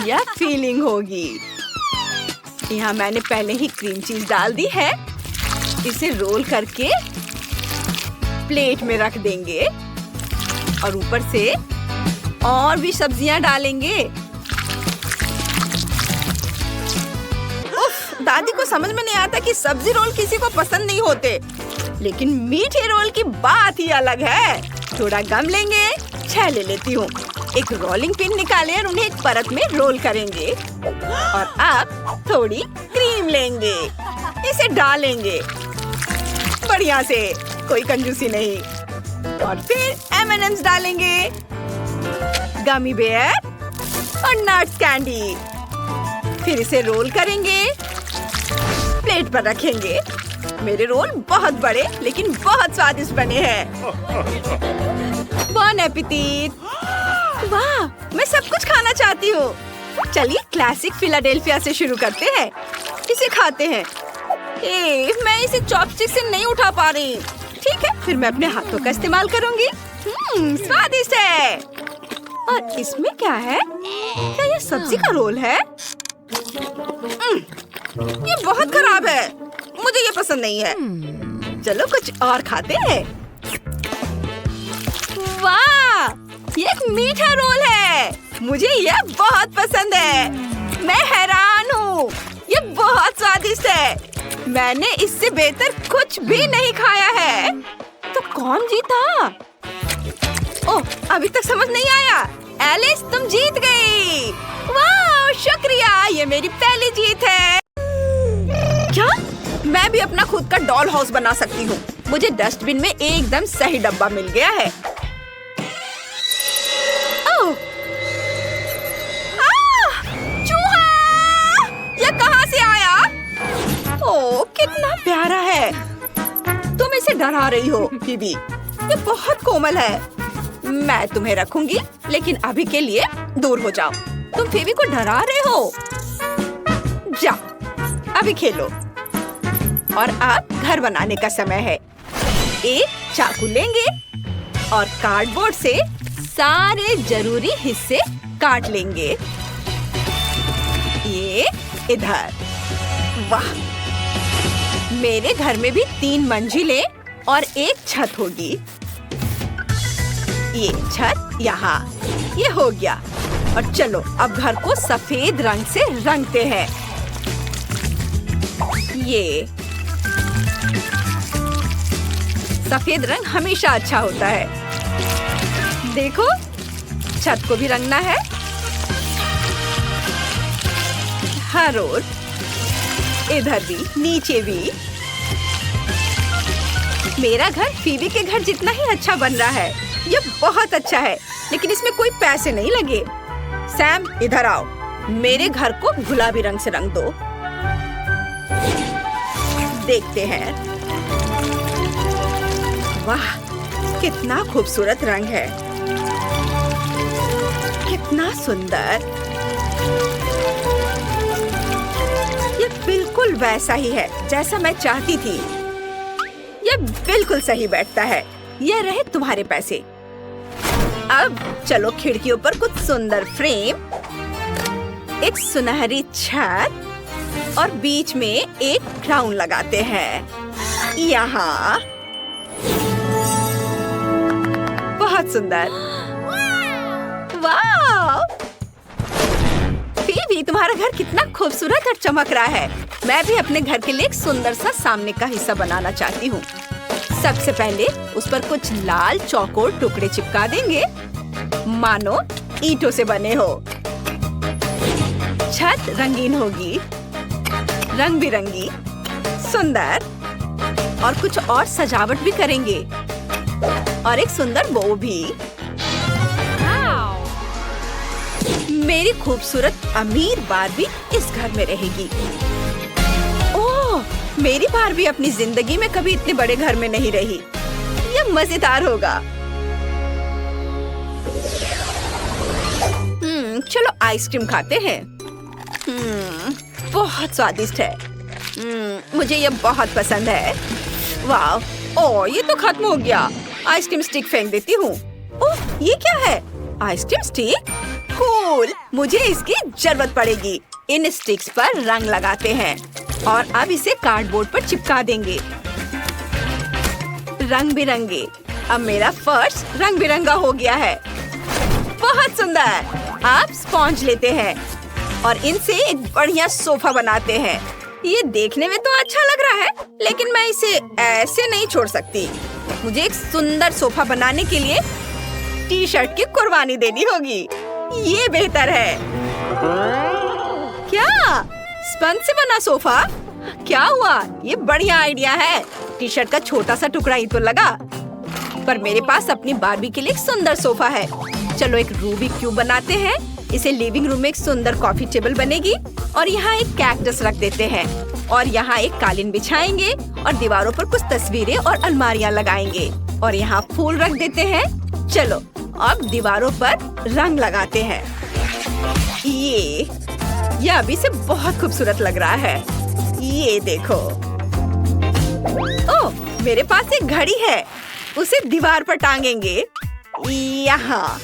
यह फीलिंग होगी। यहाँ मैंने पहले ही क्रीम चीज डाल दी है। इसे रोल करके प्लेट में रख देंगे और ऊपर से और भी सब्जियां डालेंगे। उफ, दादी को समझ में नहीं आता कि सब्जी रोल किसी को पसंद नहीं होते, लेकिन मीठे रोल की बात ही अलग है। थोड़ा गम लेंगे, छह ले लेती हूँ। एक रोलिंग पिन निकालें और उन्हें एक परत में रोल करेंगे। और अब थोड़ी क्रीम लेंगे, इसे डालेंगे बढ़िया से, कोई कंजूसी नहीं। और फिर M&M's डालेंगे, गमी बेयर और नट्स कैंडी। फिर इसे रोल करेंगे, प्लेट पर रखेंगे। मेरे रोल बहुत बड़े लेकिन बहुत स्वादिष्ट बने हैं। बॉन एपेटिट। वाह, मैं सब कुछ खाना चाहती हूँ। चलिए क्लासिक फिलाडेल्फिया से शुरू करते हैं। इसे खाते हैं। मैं इसे चॉपस्टिक से नहीं उठा पा रही। ठीक है, फिर मैं अपने हाथों का इस्तेमाल करूंगी। स्वादिष्ट है। और इसमें क्या है? क्या ये सब्जी का रोल है? ये बहुत खराब है। मुझे ये पसंद नहीं है। चलो कुछ और खाते हैं। वाह, ये एक मीठा रोल है। मुझे यह बहुत पसंद है। मैं हैरान हूँ। ये बहुत स्वादिष्ट है। मैंने इससे बेहतर कुछ भी नहीं खाया है। तो कौन जीता? ओह, अभी तक समझ नहीं आया। एलिस, तुम जीत गई। वाह, शुक्रिया, ये मेरी पहली जीत है। क्या? मैं भी अपना खुद का डॉल हाउस बना सकती हूँ। मुझे डस्टबिन में एकदम सही डब्बा मिल गया है। ओह! चूहा! ये कहाँ से आया? ओह, कितना प्यारा है। तुम इसे डरा रही हो, बीबी। ये बहुत कोमल है। मैं तुम्हें रखूंगी, लेकिन अभी के लिए दूर हो जाओ। तुम फेबी को डरा रहे हो। जाओ, अभी खेलो। और अब घर बनाने का समय है। एक चाकू लेंगे और कार्डबोर्ड से सारे जरूरी हिस्से काट लेंगे। ये इधर। वाह, मेरे घर में भी 3 मंजिलें और एक छत होगी। ये छत यहाँ। ये हो गया। और चलो अब घर को सफेद रंग से रंगते हैं। ये सफेद रंग हमेशा अच्छा होता है। देखो, छत को भी रंगना है। हर ओर, इधर भी, नीचे भी। मेरा घर फीबी के घर जितना ही अच्छा बन रहा है। ये बहुत अच्छा है, लेकिन इसमें कोई पैसे नहीं लगे। सैम, इधर आओ। मेरे घर को गुलाबी रंग से रंग दो। देखते हैं। वाह, कितना खूबसूरत रंग है। कितना सुंदर। ये बिल्कुल वैसा ही है जैसा मैं चाहती थी। ये बिल्कुल सही बैठता है। ये रहे तुम्हारे पैसे। अब चलो खिड़कियों पर कुछ सुंदर फ्रेम, एक सुनहरी छत और बीच में एक क्राउन लगाते हैं। यहाँ बहुत सुंदर। वाह! फीबी, तुम्हारा घर कितना खूबसूरत और चमक रहा है। मैं भी अपने घर के लिए एक सुंदर सा सामने का हिस्सा बनाना चाहती हूँ। सबसे पहले उस पर कुछ लाल चौकोर टुकड़े चिपका देंगे, मानो ईंटों से बने हो। छत रंगीन होगी, रंग बिरंगी, सुंदर। और कुछ और सजावट भी करेंगे और एक सुंदर बो भी। मेरी खूबसूरत अमीर बारबी इस घर में रहेगी। ओह, मेरी बारबी अपनी जिंदगी में कभी इतने बड़े घर में नहीं रही। ये मजेदार होगा। चलो आइसक्रीम खाते हैं। बहुत स्वादिष्ट है। मुझे ये बहुत पसंद है। वाह! ओह, ये तो खत्म हो गया। आइसक्रीम स्टिक फेंक देती हूँ। ओह, ये क्या है? Ice cream stick? कूल! मुझे इसकी जरूरत पड़ेगी। इन स्टिक्स पर रंग लगाते हैं और अब इसे कार्डबोर्ड पर चिपका देंगे। रंग बिरंगे। अब मेरा फर्श रंग बिरंगा हो गया है। बहुत सुंदर। अब स्पॉन्ज लेते हैं और इनसे एक बढ़िया सोफा बनाते हैं। ये देखने में तो अच्छा लग रहा है, लेकिन मैं इसे ऐसे नहीं छोड़ सकती। मुझे एक सुंदर सोफा बनाने के लिए टी-शर्ट की कुर्बानी देनी होगी। ये बेहतर है। क्या? स्पंज से बना सोफा? क्या हुआ? ये बढ़िया आइडिया है। टी-शर्ट का छोटा सा टुकड़ा ही तो लगा। पर मेरे पास अपनी बारबी के लिए एक सुंदर सोफा है। चलो एक रूबिक क्यूब बनाते हैं। इसे लिविंग रूम में एक सुंदर कॉफी टेबल बनेगी और यहाँ एक कैक्टस रख देते हैं और यहाँ एक कालीन बिछाएंगे और दीवारों पर कुछ तस्वीरें और अलमारियाँ लगाएंगे और यहाँ फूल रख देते हैं। चलो अब दीवारों पर रंग लगाते हैं। ये अभी से बहुत खूबसूरत लग रहा है। ये देखो। ओह, मेरे पास एक घड़ी है। उसे दीवार पर टांगेंगे यहाँ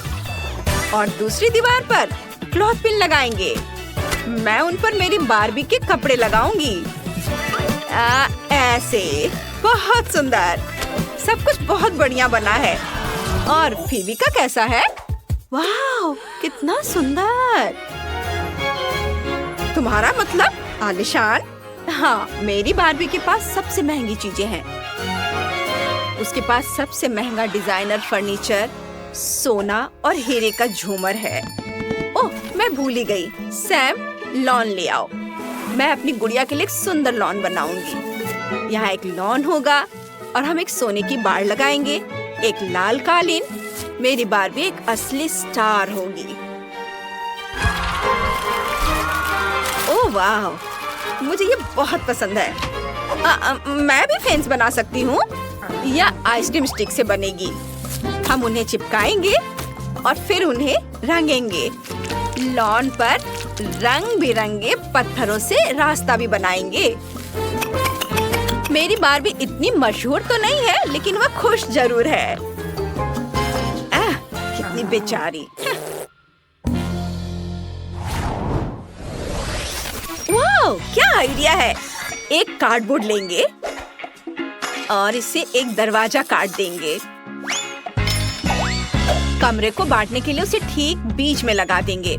और दूसरी दीवार पर क्लॉथ पिन लगाएंगे। मैं उन पर मेरी बारबी के कपड़े लगाऊंगी। ऐसे। बहुत सुंदर। सब कुछ बहुत बढ़िया बना है। और फीबी का कैसा है? वाह, कितना सुंदर। तुम्हारा मतलब आलिशान? हाँ, मेरी बारबी के पास सबसे महंगी चीजें हैं। उसके पास सबसे महंगा डिजाइनर फर्नीचर, सोना और हीरे का झूमर है। ओह, मैं भूल ही गई। सैम, लॉन ले आओ। मैं अपनी गुड़िया के लिए एक सुंदर लॉन बनाऊंगी। यहाँ एक लॉन होगा और हम एक सोने की बाड़ लगाएंगे, एक लाल कालीन। मेरी बारबी एक असली स्टार होगी। ओह वाह, मुझे ये बहुत पसंद है। मैं भी फेंस बना सकती हूँ या आइसक्रीम स्टिक से बनेगी। हम उन्हें चिपकाएंगे और फिर उन्हें रंगेंगे। लॉन पर रंग बिरंगे पत्थरों से रास्ता भी बनाएंगे। मेरी बारबी इतनी मशहूर तो नहीं है, लेकिन वह खुश जरूर है। कितनी बेचारी। वाह, क्या आइडिया है। एक कार्डबोर्ड लेंगे और इसे एक दरवाजा काट देंगे। कमरे को बांटने के लिए उसे ठीक बीच में लगा देंगे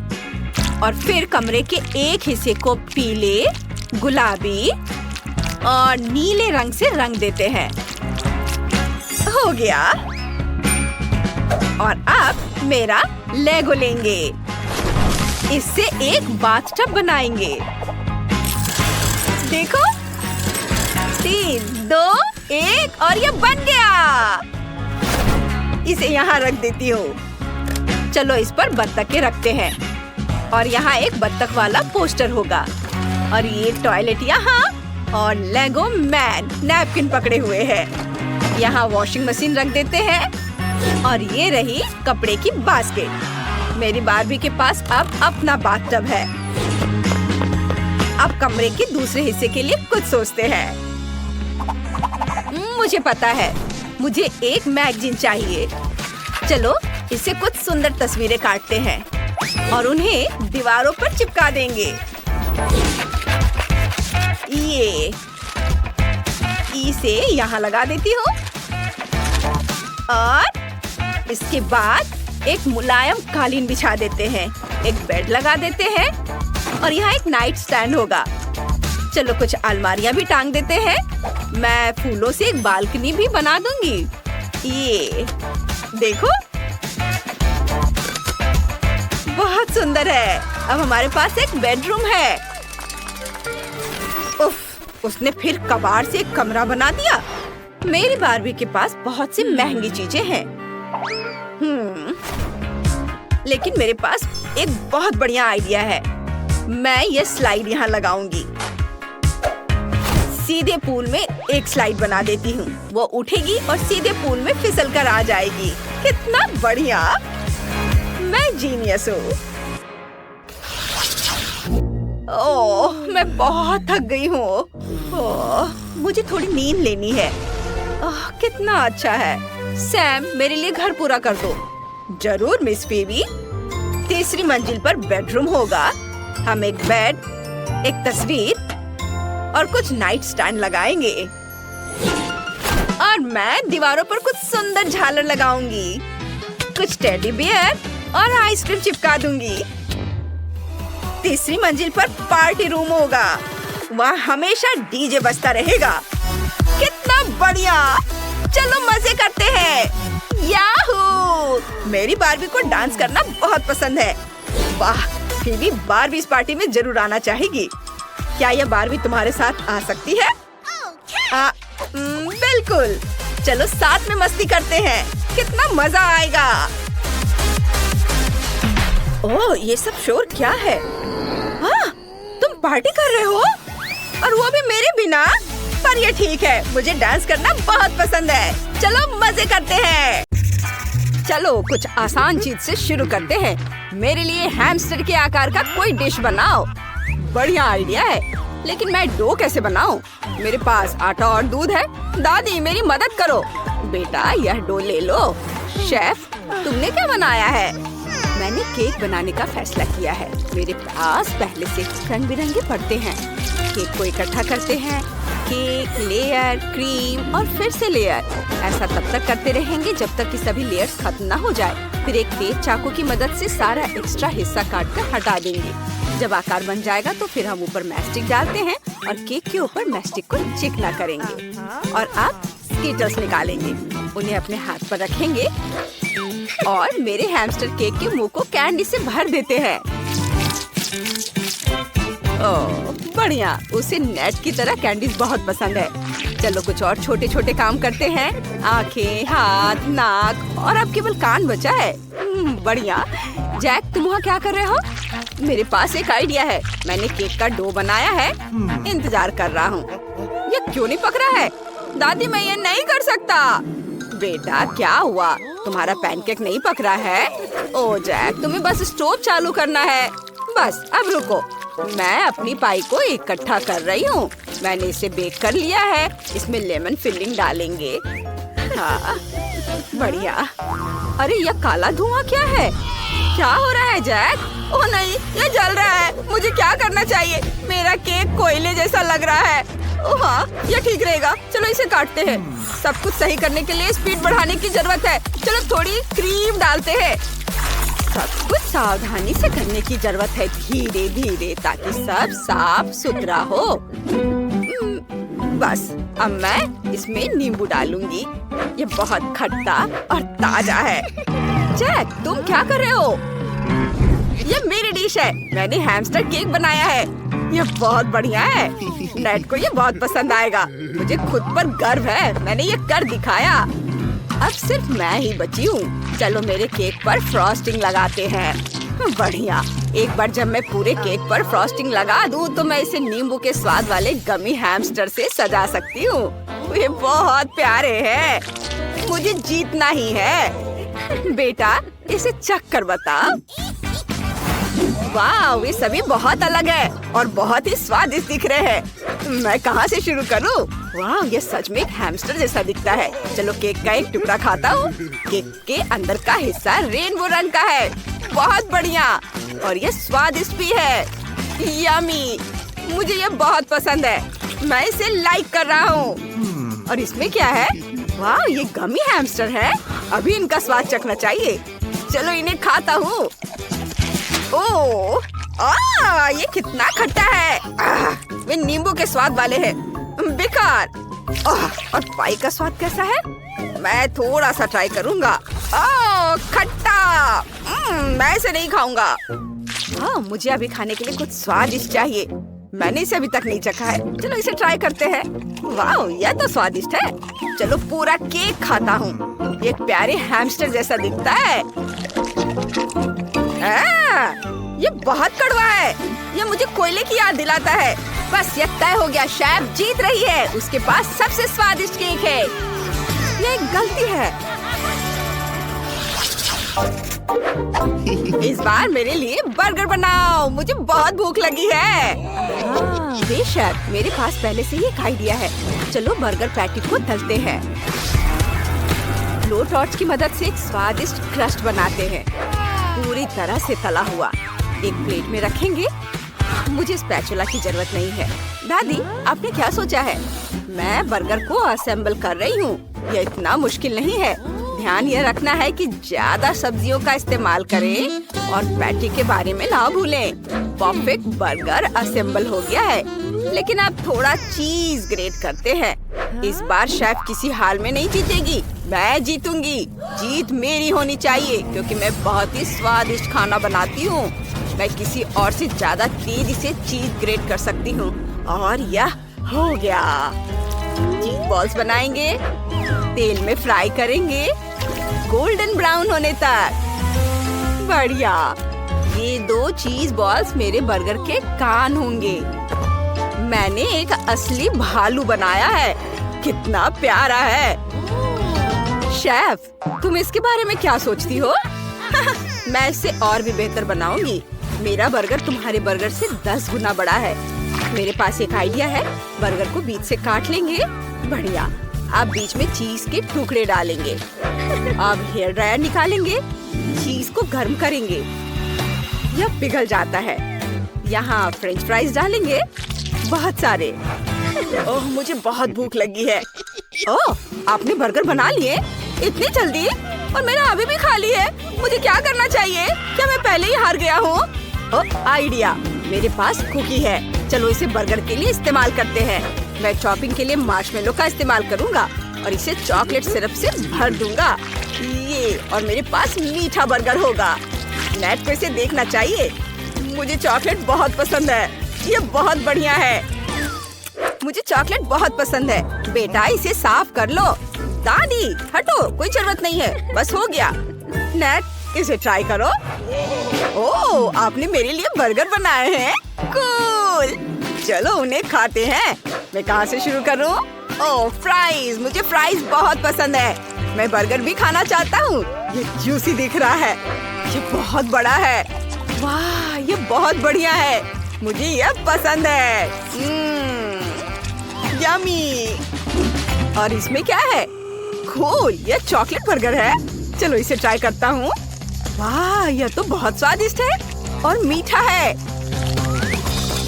और फिर कमरे के एक हिस्से को पीले, गुलाबी और नीले रंग से रंग देते हैं। हो गया। और अब मेरा लेगो लेंगे। इससे एक बाथटब बनाएंगे। देखो, 3, 2, 1 और ये बन गया। इसे यहाँ रख देती हूँ। चलो इस पर बत्तखें रखते हैं और यहाँ एक बत्तख वाला पोस्टर होगा और ये टॉयलेट यहाँ और लेगो मैन नैपकिन पकड़े हुए हैं। यहाँ वॉशिंग मशीन रख देते हैं और ये रही कपड़े की बास्केट। मेरी बारबी के पास अब अपना बाथटब है। अब कमरे के दूसरे हिस्से के लिए कुछ सोचते हैं। मुझे पता है, मुझे एक मैगजीन चाहिए। चलो इससे कुछ सुंदर तस्वीरें काटते हैं और उन्हें दीवारों पर चिपका देंगे। ये इसे यहाँ लगा देती हूँ और इसके बाद एक मुलायम कालीन बिछा देते हैं, एक बेड लगा देते हैं और यहाँ एक नाइट स्टैंड होगा। चलो कुछ अलमारियाँ भी टांग देते हैं। मैं फूलों से एक बालकनी भी बना दूंगी। ये देखो, बहुत सुंदर है। अब हमारे पास एक बेडरूम है। उफ, उसने फिर कबाड़ से एक कमरा बना दिया। मेरी बारबी के पास बहुत सी महंगी चीजें हैं। लेकिन मेरे पास एक बहुत बढ़िया आइडिया है। मैं ये स्लाइड यहाँ लगाऊंगी। सीधे पूल में एक स्लाइड बना देती हूँ। वो उठेगी और सीधे पूल में फिसल कर आ जाएगी। कितना बढ़िया। मैं जीनियस हूँ। ओह, मैं बहुत थक गई हूँ। ओह, मुझे थोड़ी नींद लेनी है। ओह, कितना अच्छा है। सैम, मेरे लिए घर पूरा कर दो। जरूर मिस बेबी। तीसरी मंजिल पर बेडरूम होगा। हम एक बेड, एक तस्वीर और कुछ नाइट स्टैंड लगाएंगे और मैं दीवारों पर कुछ सुंदर झालर लगाऊंगी। कुछ टेडी बियर और आइसक्रीम चिपका दूंगी। तीसरी मंजिल पर पार्टी रूम होगा। वहाँ हमेशा डीजे बजता रहेगा। कितना बढ़िया। चलो मजे करते हैं। याहू! मेरी बारबी को डांस करना बहुत पसंद है। वाह, फिर बारबी इस पार्टी में जरूर आना चाहेगी। क्या यह बारबी तुम्हारे साथ आ सकती है? बिल्कुल। चलो साथ में मस्ती करते हैं। कितना मजा आएगा। ओह, ये सब शोर क्या है? हाँ, तुम पार्टी कर रहे हो और वो भी मेरे बिना? पर ये ठीक है, मुझे डांस करना बहुत पसंद है। चलो मजे करते हैं। चलो कुछ आसान चीज से शुरू करते हैं। मेरे लिए हैमस्टर के आकार का कोई डिश बनाओ। बढ़िया आइडिया है, लेकिन मैं डो कैसे बनाऊं? मेरे पास आटा और दूध है। दादी, मेरी मदद करो। बेटा, यह डो ले लो। शेफ, तुमने क्या बनाया है? मैंने केक बनाने का फैसला किया है। मेरे पास पहले से रंग बिरंगे पड़ते हैं। केक को इकट्ठा करते हैं। केक, लेयर, क्रीम और फिर से लेयर। ऐसा तब तक करते रहेंगे जब तक कि सभी लेयर्स खत्म ना हो जाए। फिर एक तेज चाकू की मदद से सारा एक्स्ट्रा हिस्सा काट कर हटा देंगे। जब आकार बन जाएगा तो फिर हम ऊपर मैस्टिक डालते हैं और केक के ऊपर मैस्टिक को चिकना करेंगे और अब स्कीटर्स निकालेंगे, उन्हें अपने हाथ पर रखेंगे और मेरे हैमस्टर केक के मुंह को कैंडी से भर देते हैं। ओह बढ़िया, उसे नेट की तरह कैंडीज बहुत पसंद है। चलो कुछ और छोटे छोटे काम करते हैं। आंखें, हाथ, नाक और अब केवल कान बचा है। बढ़िया। जैक तुम वहाँ क्या कर रहे हो? मेरे पास एक आइडिया है। मैंने केक का डो बनाया है, इंतजार कर रहा हूँ। ये क्यों नहीं पक रहा है? दादी मैं ये नहीं कर सकता। बेटा क्या हुआ? तुम्हारा पैनकेक नहीं पक रहा है? ओ जैक तुम्हें बस स्टोव चालू करना है। बस अब रुको, मैं अपनी पाई को इकट्ठा कर रही हूँ। मैंने इसे बेक कर लिया है। इसमें लेमन फिलिंग डालेंगे। हाँ बढ़िया। अरे यह काला धुआं क्या है? क्या हो रहा है जैक? ओह नहीं, ये जल रहा है। मुझे क्या करना चाहिए? मेरा केक कोयले जैसा लग रहा है। ओह हाँ, ये ठीक रहेगा। चलो इसे काटते हैं। सब कुछ सही करने के लिए स्पीड बढ़ाने की जरूरत है। चलो थोड़ी क्रीम डालते हैं। सब कुछ सावधानी से करने की जरूरत है, धीरे धीरे, ताकि सब साफ सुथरा हो। बस अब मैं इसमें नींबू डालूंगी। ये बहुत खट्टा और ताजा है। जैक तुम क्या कर रहे हो? ये मेरी डिश है। मैंने हैमस्टर केक बनाया है। ये बहुत बढ़िया है। नेट को ये बहुत पसंद आएगा। मुझे खुद पर गर्व है, मैंने ये कर दिखाया। अब सिर्फ मैं ही बची हूँ। चलो मेरे केक पर फ्रॉस्टिंग लगाते हैं। बढ़िया। एक बार जब मैं पूरे केक पर फ्रॉस्टिंग लगा दूँ तो मैं इसे नींबू के स्वाद वाले गमी हैमस्टर से सजा सकती हूँ। ये बहुत प्यारे हैं। मुझे जीतना ही है। बेटा इसे चख कर बता। वाह ये सभी बहुत अलग है और बहुत ही स्वादिष्ट दिख रहे हैं। मैं कहाँ से शुरू करूँ? वाह ये सच में एक हैमस्टर जैसा दिखता है। चलो केक का एक टुकड़ा खाता हूँ। केक के अंदर का हिस्सा रेनबो रंग का है। बहुत बढ़िया और ये स्वादिष्ट भी है। यमी, मुझे ये बहुत पसंद है। मैं इसे लाइक कर रहा हूँ। और इसमें क्या है? वाह ये गमी हैमस्टर है। अभी इनका स्वाद चखना चाहिए। चलो इन्हें खाता हूँ। ओह ये कितना खट्टा है। वे नींबू के स्वाद वाले हैं। बेकार। और पाई का स्वाद कैसा है? मैं थोड़ा सा ट्राई करूँगा। खट्टा। मैं इसे नहीं खाऊंगा। मुझे अभी खाने के लिए कुछ स्वादिष्ट चाहिए। मैंने इसे अभी तक नहीं चखा है। चलो इसे ट्राई करते हैं। वाह यह तो स्वादिष्ट है। चलो पूरा केक खाता हूँ। ये प्यारे हैमस्टर जैसा दिखता है। ये बहुत कड़वा है। ये मुझे कोयले की याद दिलाता है। बस ये तय हो गया, शेफ जीत रही है। उसके पास सबसे स्वादिष्ट केक है। ये एक गलती है। इस बार मेरे लिए बर्गर बनाओ। मुझे बहुत भूख लगी है। बेशक मेरे पास पहले से ही एक आइडिया है। चलो बर्गर पैटी को तलते हैं। लो टॉर्च की मदद से एक स्वादिष्ट क्रस्ट बनाते हैं। पूरी तरह से तला हुआ एक प्लेट में रखेंगे। मुझे स्पैचुला की जरूरत नहीं है। दादी आपने क्या सोचा है? मैं बर्गर को असेंबल कर रही हूँ। यह इतना मुश्किल नहीं है। ध्यान ये रखना है कि ज्यादा सब्जियों का इस्तेमाल करें और पैटी के बारे में ना भूलें। परफेक्ट बर्गर असेंबल हो गया है, लेकिन अब थोड़ा चीज ग्रेट करते हैं। इस बार शेफ किसी हाल में नहीं जीतेगी, मैं जीतूंगी। जीत मेरी होनी चाहिए क्योंकि मैं बहुत ही स्वादिष्ट खाना बनाती हूँ। मैं किसी और से ज्यादा तेजी से चीज ग्रेट कर सकती हूँ। और यह हो गया। चीज बॉल्स बनाएंगे, तेल में फ्राई करेंगे गोल्डन ब्राउन होने तक। बढ़िया। ये 2 चीज बॉल्स मेरे बर्गर के कान होंगे। मैंने एक असली भालू बनाया है। कितना प्यारा है। शेफ तुम इसके बारे में क्या सोचती हो? मैं इसे और भी बेहतर बनाऊंगी। मेरा बर्गर तुम्हारे बर्गर से 10 गुना बड़ा है। मेरे पास एक आइडिया है। बर्गर को बीच से काट लेंगे। बढ़िया। अब बीच में चीज के टुकड़े डालेंगे। अब हेयर ड्रायर निकालेंगे। चीज को गर्म करेंगे। यह पिघल जाता है। यहाँ फ्रेंच फ्राइज डालेंगे, बहुत सारे। ओह मुझे बहुत भूख लगी है। ओह आपने बर्गर बना लिए इतनी जल्दी? और मेरा अभी भी खाली है। मुझे क्या करना चाहिए? क्या मैं पहले ही हार गया हूँ? ओह आइडिया, मेरे पास कुकी है। चलो इसे बर्गर के लिए इस्तेमाल करते हैं। मैं टॉपिंग के लिए मार्शमेलो का इस्तेमाल करूंगा और इसे चॉकलेट सिरप से भर दूंगा। ये और मेरे पास मीठा बर्गर होगा। नेट को इसे देखना चाहिए। मुझे चॉकलेट बहुत पसंद है। ये बहुत बढ़िया है। मुझे चॉकलेट बहुत पसंद है। बेटा इसे साफ कर लो। दादी हटो, कोई जरूरत नहीं है, बस हो गया। नेट इसे ट्राई करो। ओह, आपने मेरे लिए बर्गर बनाए हैं। कूल, चलो उन्हें खाते हैं। मैं कहाँ से शुरू करूँ? ओह फ्राइज, मुझे फ्राइज बहुत पसंद है। मैं बर्गर भी खाना चाहता हूँ। ये जूसी दिख रहा है। ये बहुत बड़ा है। वाह, ये बहुत बढ़िया है। मुझे ये पसंद है। यम्मी। और इसमें क्या है? कूल, ये चॉकलेट बर्गर है। चलो इसे ट्राई करता हूँ। वाह, यह तो बहुत स्वादिष्ट है और मीठा है।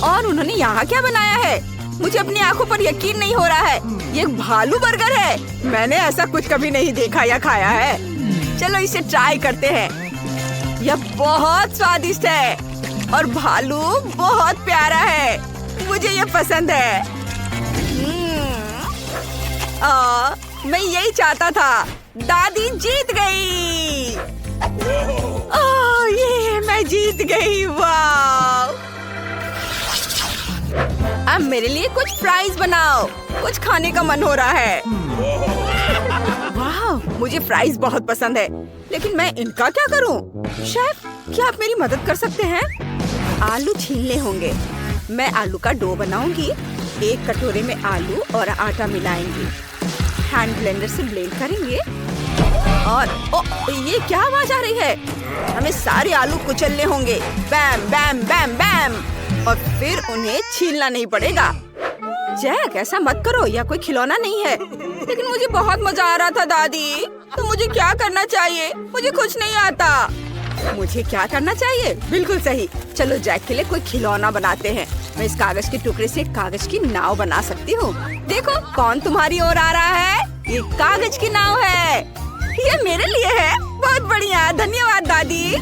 और उन्होंने यहाँ क्या बनाया है? मुझे अपनी आंखों पर यकीन नहीं हो रहा है। ये एक भालू बर्गर है। मैंने ऐसा कुछ कभी नहीं देखा या खाया है। चलो इसे ट्राई करते हैं। यह बहुत स्वादिष्ट है और भालू बहुत प्यारा है। मुझे ये पसंद है। मैं यही चाहता था। दादी जीत गई। ये मैं जीत गई। वाह, अब मेरे लिए कुछ फ्राइज बनाओ। कुछ खाने का मन हो रहा है। वाह, मुझे फ्राइज बहुत पसंद है, लेकिन मैं इनका क्या करूं? शेफ, क्या आप मेरी मदद कर सकते हैं? आलू छीलने होंगे। मैं आलू का डो बनाऊंगी। एक कटोरे में आलू और आटा मिलाएंगे। हैंड ब्लेंडर से ब्लेंड करेंगे। और ये क्या आवाज आ रही है? हमें सारे आलू कुचलने होंगे। बैम बैम बैम बैम। और फिर उन्हें छीलना नहीं पड़ेगा। जैक, ऐसा मत करो, यह कोई खिलौना नहीं है। लेकिन मुझे बहुत मजा आ रहा था दादी। तो मुझे क्या करना चाहिए? मुझे कुछ नहीं आता। मुझे क्या करना चाहिए? बिल्कुल सही। चलो जैक के लिए कोई खिलौना बनाते हैं। मैं इस कागज के टुकड़े से कागज की नाव बना सकती हूँ। देखो कौन तुम्हारी ओर आ रहा है। ये कागज की नाव है। ये मेरे लिए है। बहुत बढ़िया, धन्यवाद दादी।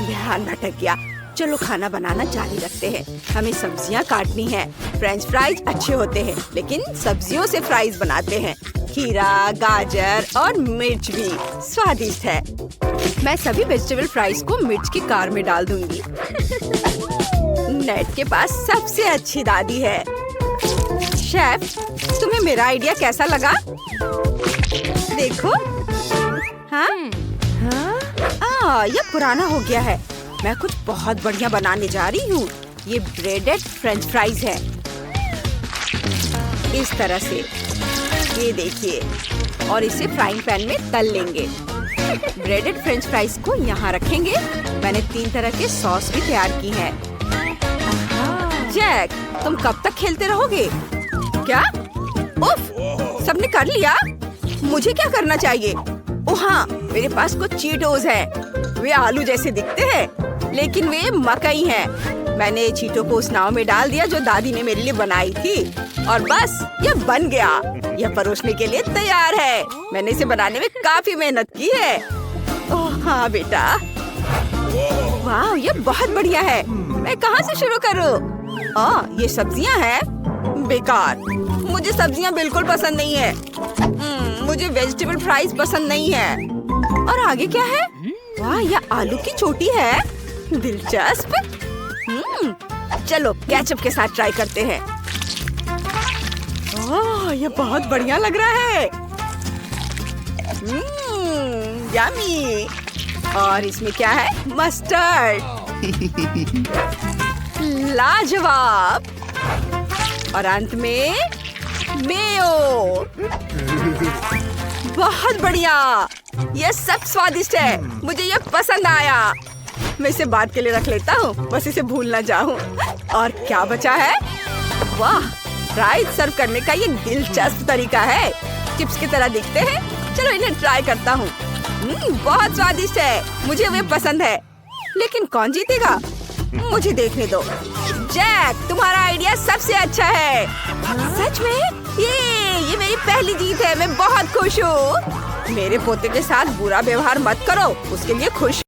ध्यान भटक गया। चलो खाना बनाना जारी रखते हैं। हमें सब्जियां काटनी है। फ्रेंच फ्राइज अच्छे होते हैं, लेकिन सब्जियों से फ्राइज बनाते हैं। खीरा, गाजर और मिर्च भी स्वादिष्ट है। मैं सभी वेजिटेबल फ्राइज को मिर्च की कार में डाल दूंगी। नेट के पास सबसे अच्छी दादी है। शेफ, तुम्हें मेरा आइडिया कैसा लगा? देखो। हाँ? यह पुराना हो गया है। मैं कुछ बहुत बढ़िया बनाने जा रही हूँ। ये ब्रेडेड फ्रेंच फ्राइज है। इस तरह से, ये देखिए। और इसे फ्राइंग पैन में तल लेंगे। ब्रेडेड फ्रेंच फ्राइज को यहाँ रखेंगे। मैंने 3 तरह के सॉस भी तैयार की हैं। जैक, तुम कब तक खेलते रहोगे? क्या? उफ, सबने कर लिया। मुझे क्या करना चाहिए? ओह हाँ, मेरे पास कुछ चीटोस है। वे आलू जैसे दिखते हैं, लेकिन वे मकई हैं। मैंने चीटो को उस नाव में डाल दिया जो दादी ने मेरे लिए बनाई थी। और बस ये बन गया। यह परोसने के लिए तैयार है। मैंने इसे बनाने में काफी मेहनत की है। ओह हाँ बेटा। वाह, ये बहुत बढ़िया है। मैं कहाँ से शुरू करूँ? ये सब्जियाँ हैं? बेकार। मुझे सब्जियाँ बिल्कुल पसंद नहीं है। मुझे वेजिटेबल फ्राइज पसंद नहीं है। और आगे क्या है? वाह, यह आलू की चोटी है। दिलचस्प। चलो केचप के साथ ट्राई करते हैं। ओह, ये बहुत बढ़िया लग रहा है। यम्मी। और इसमें क्या है? मस्टर्ड। लाजवाब। और अंत में मेयो। बहुत बढ़िया। यह सब स्वादिष्ट है। मुझे यह पसंद आया। मैं इसे बाद के लिए रख लेता हूँ, बस इसे भूल ना जाऊँ। और क्या बचा है? वाह, फ्राइज सर्व करने का ये दिलचस्प तरीका है। चिप्स की तरह दिखते हैं। चलो इन्हें ट्राई करता हूँ। बहुत स्वादिष्ट है। मुझे वे पसंद है। लेकिन कौन जीतेगा? मुझे देखने दो। जैक, तुम्हारा आइडिया सबसे अच्छा है। सच में? ये मेरी पहली जीत है। मैं बहुत खुश हूँ। मेरे पोते के साथ बुरा व्यवहार मत करो, उसके लिए खुश